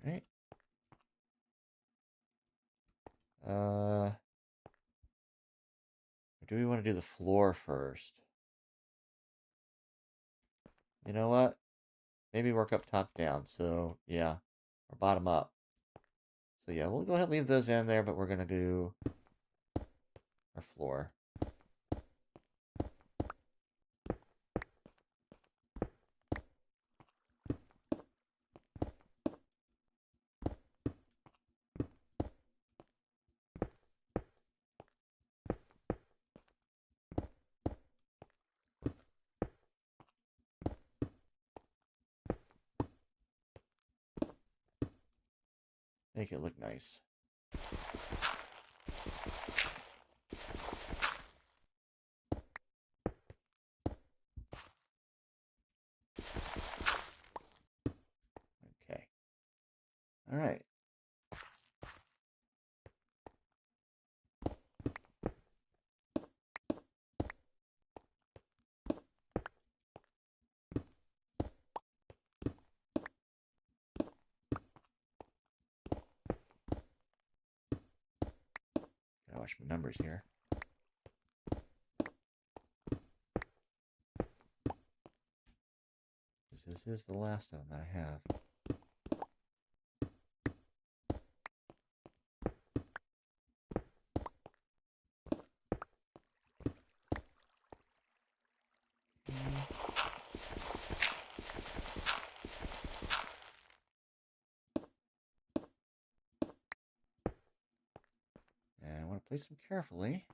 Speaker 1: All right. Do we want to do the floor first? You know what? Maybe work up, top, down. So, yeah. Or bottom up. So, yeah, we'll go ahead and leave those in there, but we're going to do our floor. Make it look nice. Okay. All right. watch my numbers here. This is the last one that I have. And I want to place them carefully.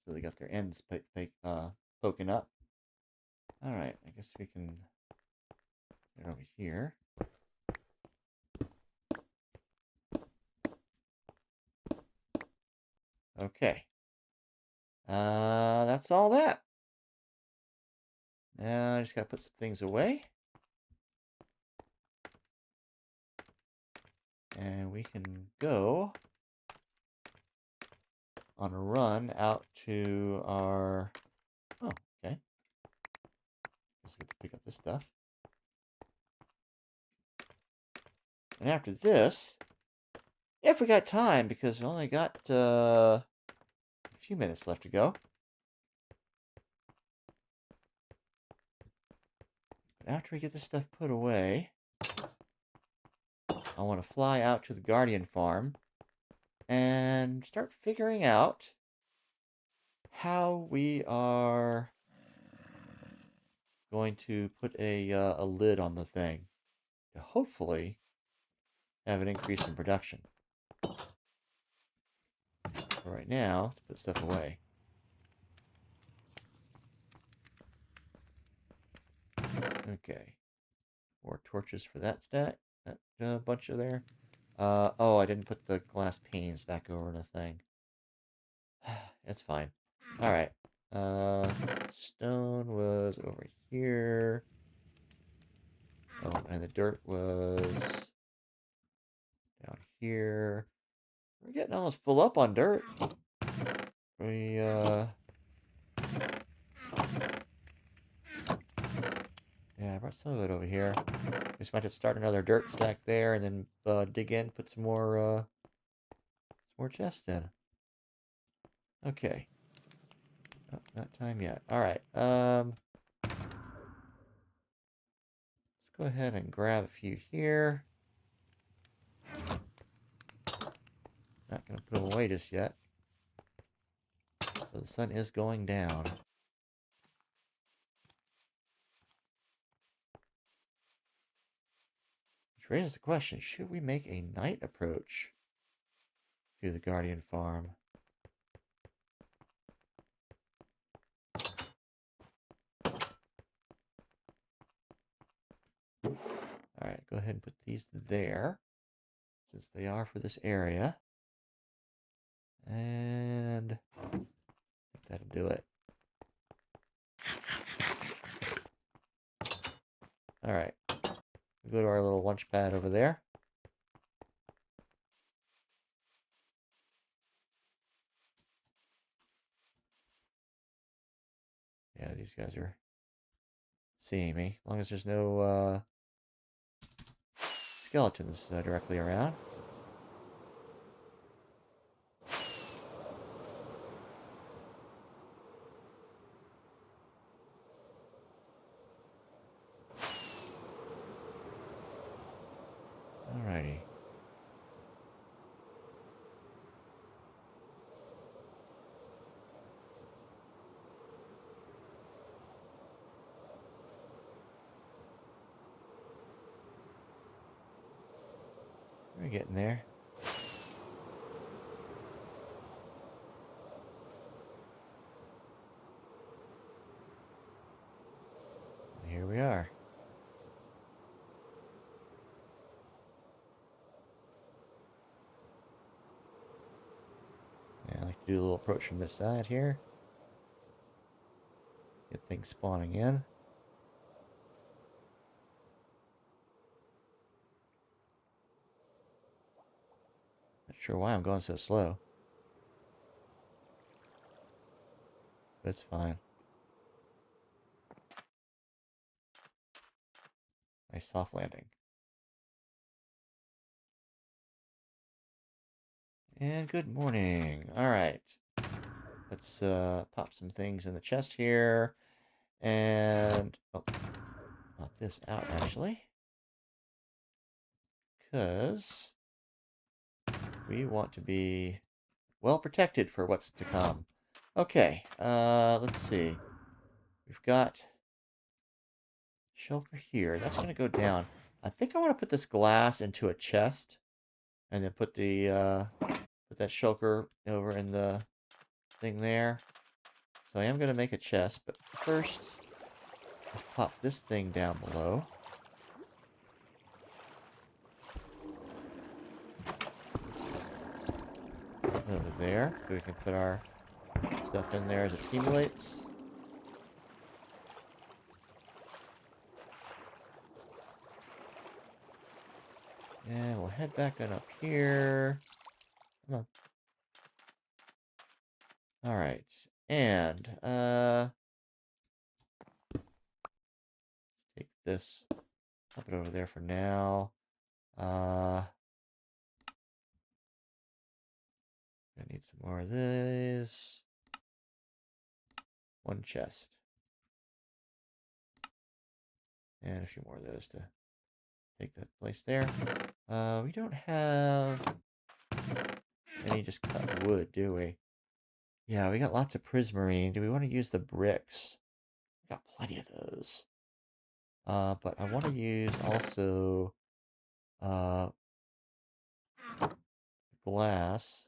Speaker 1: So they got their ends poking up. Alright, I guess we can get over here. Okay. That's all that. Now I just gotta put some things away. And we can go on a run out to our... Oh, okay. Let's get to pick up this stuff. And after this, if we got time, because we only got a few minutes left to go. But after we get this stuff put away, I want to fly out to the Guardian farm and start figuring out how we are going to put a lid on the thing to hopefully have an increase in production. For right now, let's put stuff away. Okay. More torches for that stack. That bunch of there. Oh, I didn't put the glass panes back over the thing. It's fine. Alright. Stone was over here. Oh, and the dirt was down here. We're getting almost full up on dirt. Yeah, I brought some of it over here. Just might have to start another dirt stack there, and then dig in, put some more chests in. Okay. Oh, not time yet. All right. Let's go ahead and grab a few here. Not gonna put them away just yet. So the sun is going down. Which raises the question, should we make a night approach to the Guardian farm? Alright, go ahead and put these there, since they are for this area. And I think that'll do it. Alright, we'll go to our little lunch pad over there. Yeah, these guys are seeing me. As long as there's no skeletons directly around. Alrighty. We're getting there. And here we are. Yeah, I like to do a little approach from this side here. Get things spawning in. Not sure why I'm going so slow. But it's fine. Nice soft landing. And good morning. All right. Let's pop some things in the chest here. And oh, pop this out actually. Because we want to be well protected for what's to come. Okay, let's see. We've got shulker here. That's going to go down. I think I want to put this glass into a chest. And then put the put that shulker over in the thing there. So I am going to make a chest, but first, let's pop this thing down below. Over there, so we can put our stuff in there as it accumulates. And we'll head back on up here. Come on. Alright. And take this, pop it over there for now. I need some more of this. One chest. And a few more of those to take that place there. We don't have any just cut wood, do we? Yeah, we got lots of prismarine. Do we want to use the bricks? We got plenty of those. But I want to use also glass,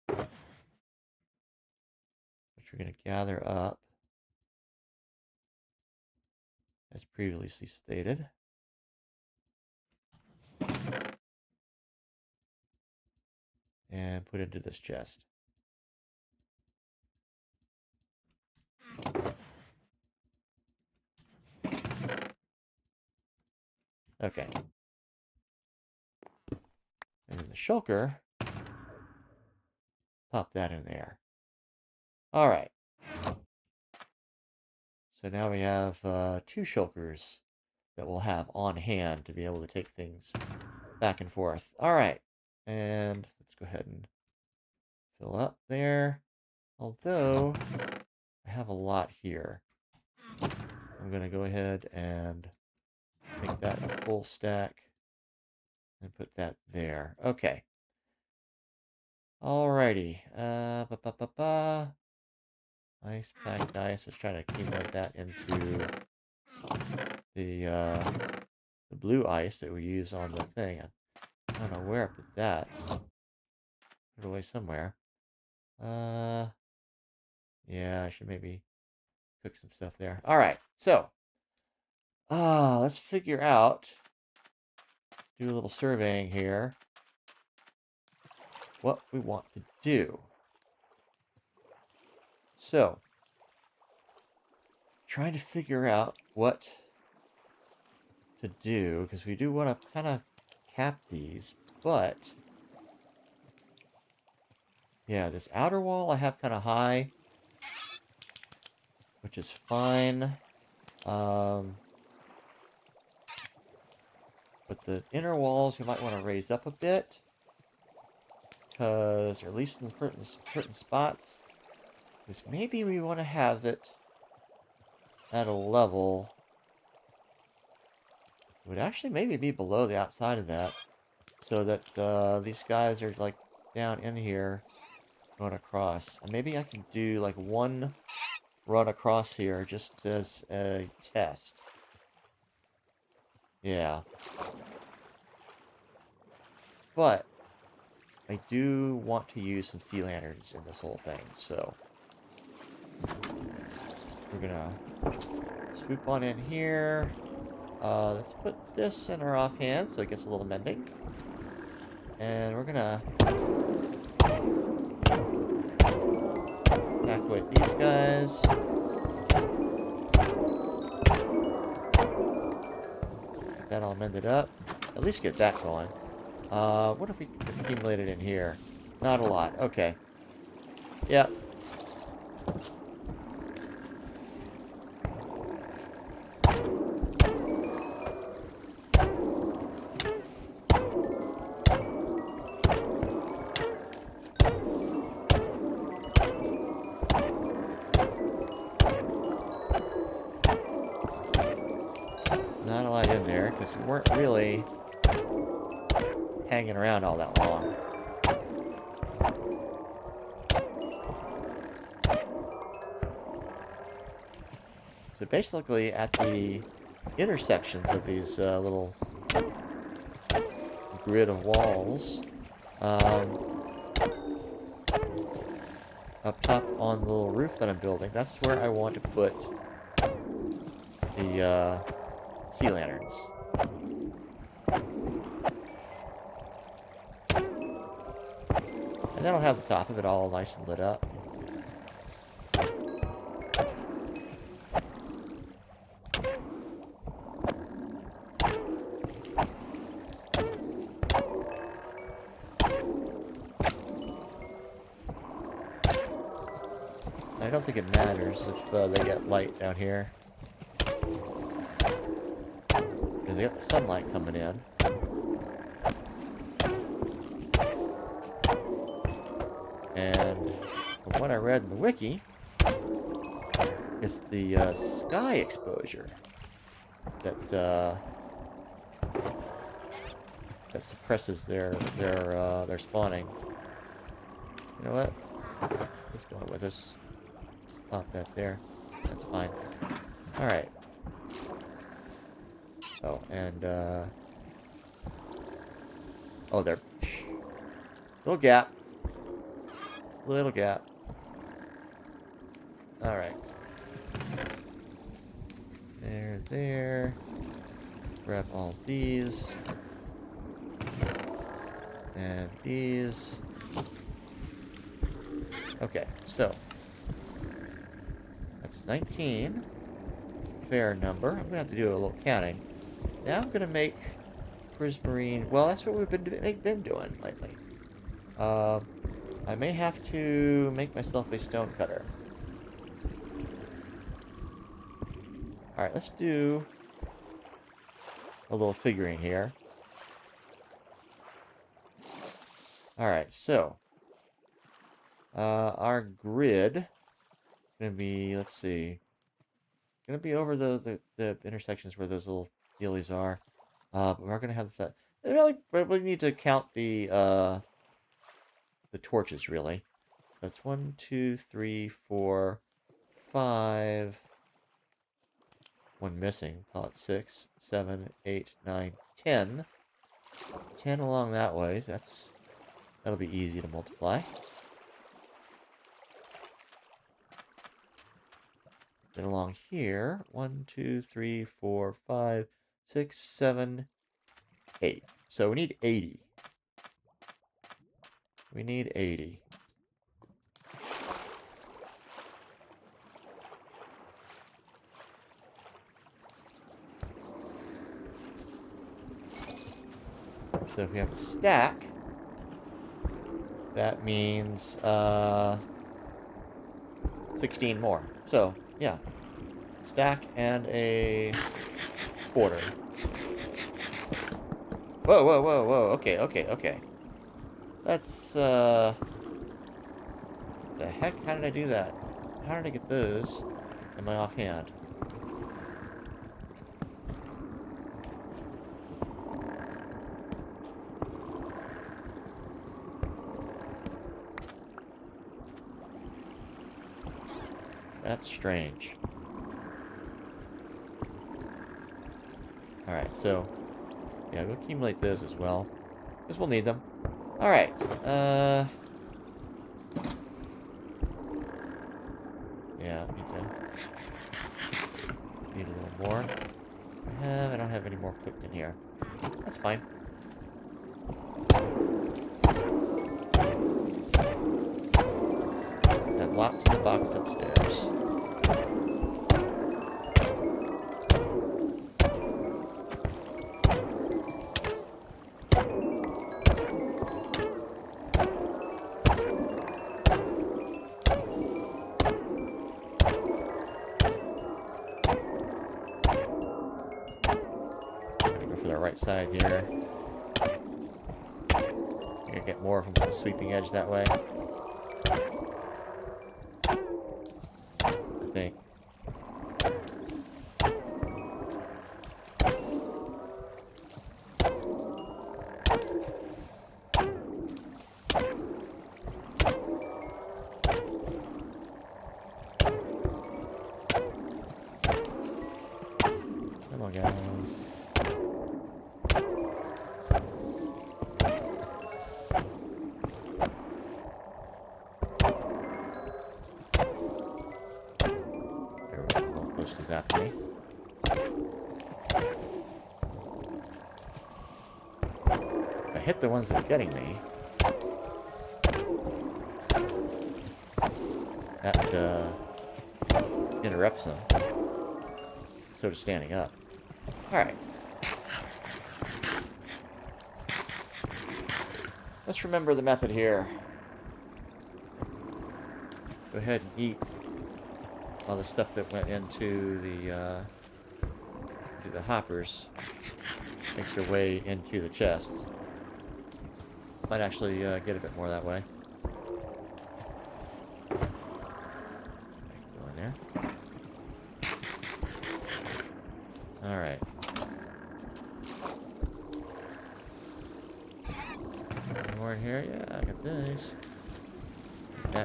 Speaker 1: which we're going to gather up, as previously stated. And put into this chest. Okay. And then the shulker, pop that in there. All right. So now we have 2 shulkers that we'll have on hand to be able to take things back and forth. All right. And let's go ahead and fill up there. Although I have a lot here. I'm going to go ahead and make that a full stack and put that there. Okay. Alrighty. Ice packed ice. Let's try to accumulate that into the blue ice that we use on the thing. I don't know where I put that. Put it away somewhere. Yeah, I should maybe cook some stuff there. Alright, so let's figure out, do a little surveying here, what we want to do. So, trying to figure out what to do, because we do want to kind of cap these, but yeah, this outer wall I have kind of high, which is fine. But the inner walls you might want to raise up a bit, because, or at least in certain spots, because maybe we want to have it at a level. It would actually maybe be below the outside of that, so that these guys are like down in here going across. And maybe I can do like one run across here just as a test. Yeah. But I do want to use some sea lanterns in this whole thing, so we're gonna swoop on in here. Let's put this in our offhand so it gets a little mending. And we're gonna evacuate these guys. Get that all mended up. At least get that going. What if we accumulated in here? Not a lot. Okay. Yep. weren't really hanging around all that long. So basically, at the intersections of these little grid of walls, up top on the little roof that I'm building, that's where I want to put the sea lanterns. And that'll have the top of it all nice and lit up. I don't think it matters if they get light down here. Because they got the sunlight coming in. And from what I read in the wiki, it's the sky exposure that that suppresses their spawning. You know what? Let's go with us. Pop that there. That's fine. Alright. Oh, and, oh, there. Little gap. Little gap. Alright. There. Grab all these. And these. Okay, so. That's 19. Fair number. I'm going to have to do a little counting. Now I'm going to make prismarine. Well, that's what we've been doing lately. I may have to make myself a stone cutter. Alright, let's do a little figurine here. Alright, so our grid gonna be, let's see, gonna be over the intersections where those little dealies are. But we're gonna have that. Really, we need to count the torches, really. That's 1, 2, 3, 4, 5. One missing. Call it 6, 7, 8, 9, 10. 10 along that way. That'll be easy to multiply. Then along here, 1, 2, 3, 4, 5, 6, 7, 8. So we need 80. We need 80. So if we have a stack, that means 16 more. So, yeah. Stack and a quarter. Whoa. Okay. That's, the heck? How did I do that? How did I get those in my offhand? That's strange. Alright, so yeah, we'll accumulate those as well, because we'll need them. Alright, yeah, need a little more. I don't have any more cooked in here. That's fine. Got lots in the box upstairs. Side here. I'm gonna get more from the sweeping edge that way. I think. Come on, guys. There we go. Ghost is after me. If I hit the ones that are getting me, that interrupts them. So does standing up. Alright. Let's remember the method here. Go ahead and eat all the stuff that went into the hoppers. Makes their way into the chests. Might actually get a bit more that way. Go in there. Alright. More in here? Yeah, I got this.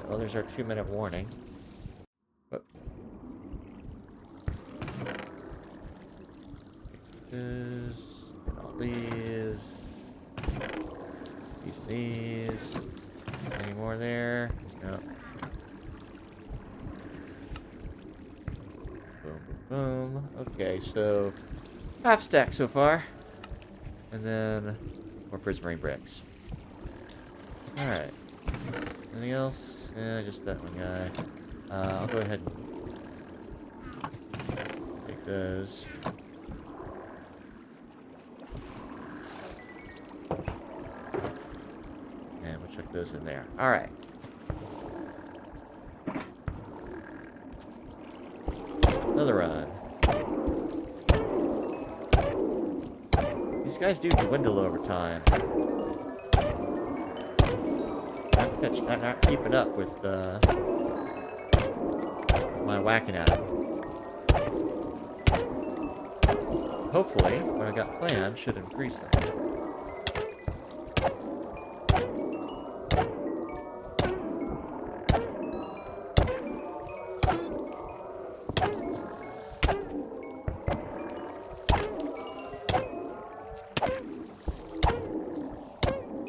Speaker 1: Well, there's our 2-minute warning. Whoop. This, and all these. These. Any more there? No. Boom, boom, boom. Okay, so half stack so far. And then more prismarine bricks. Alright. Anything else? Yeah, just that one guy. I'll go ahead and take those. And we'll chuck those in there. Alright. Another run. These guys do dwindle over time. Not keeping up with my whacking at them. Hopefully, what I got planned should increase them.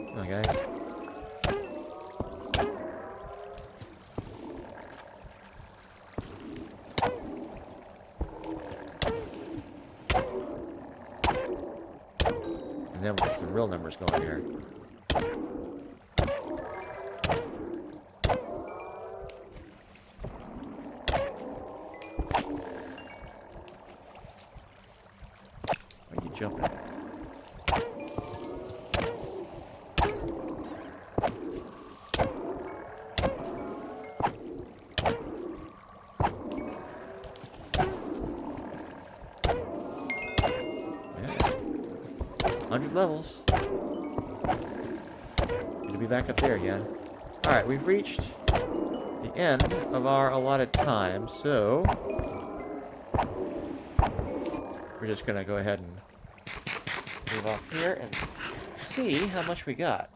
Speaker 1: Come on, guys. And then we'll get some real numbers going here. Why are you jumping? Yeah. 100 levels. Good to be back up there again. Alright, we've reached the end of our allotted time, so we're just gonna go ahead and move off here and see how much we got.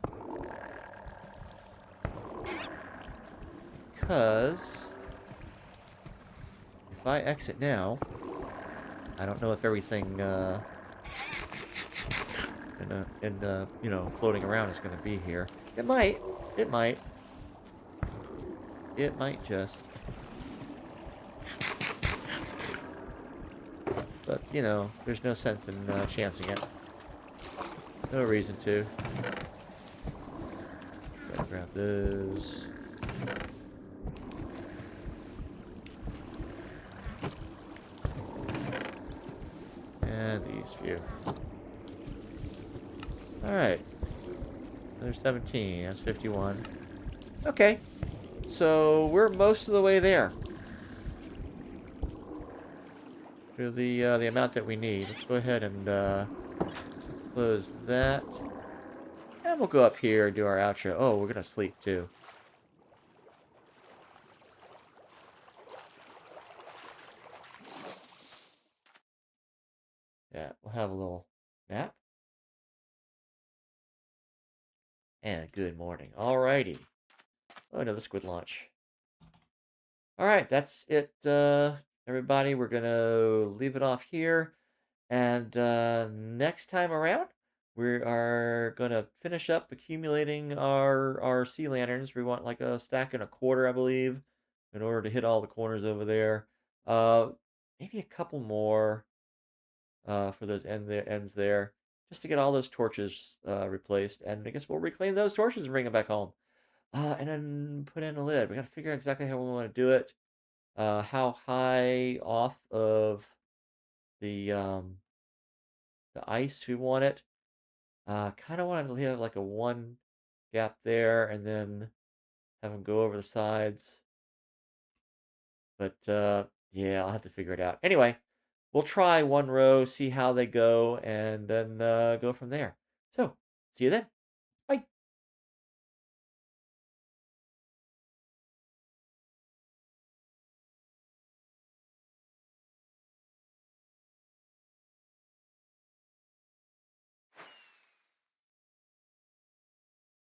Speaker 1: Because if I exit now, I don't know if everything you know, floating around is going to be here. It might. It might. It might just. But, you know, there's no sense in chancing it. No reason to. Gotta grab those. And these few. Alright. There's 17. That's 51. Okay. So we're most of the way there. To the amount that we need. Let's go ahead and close that. And we'll go up here and do our outro. Oh, we're gonna sleep too. Yeah, we'll have a little nap. And good morning. Alrighty. Oh, another squid launch. Alright, that's it, everybody. We're gonna leave it off here. And next time around, we are gonna finish up accumulating our sea lanterns. We want like a stack and a quarter, I believe, in order to hit all the corners over there. Uh, Maybe a couple more for those ends there, just to get all those torches replaced. And I guess we'll reclaim those torches and bring them back home. And then put in a lid. We gotta figure out exactly how we want to do it. How high off of the the ice we want it. Kind of want to have like a one gap there, and then have them go over the sides. But yeah, I'll have to figure it out. Anyway, we'll try one row, see how they go, and then go from there. So, see you then.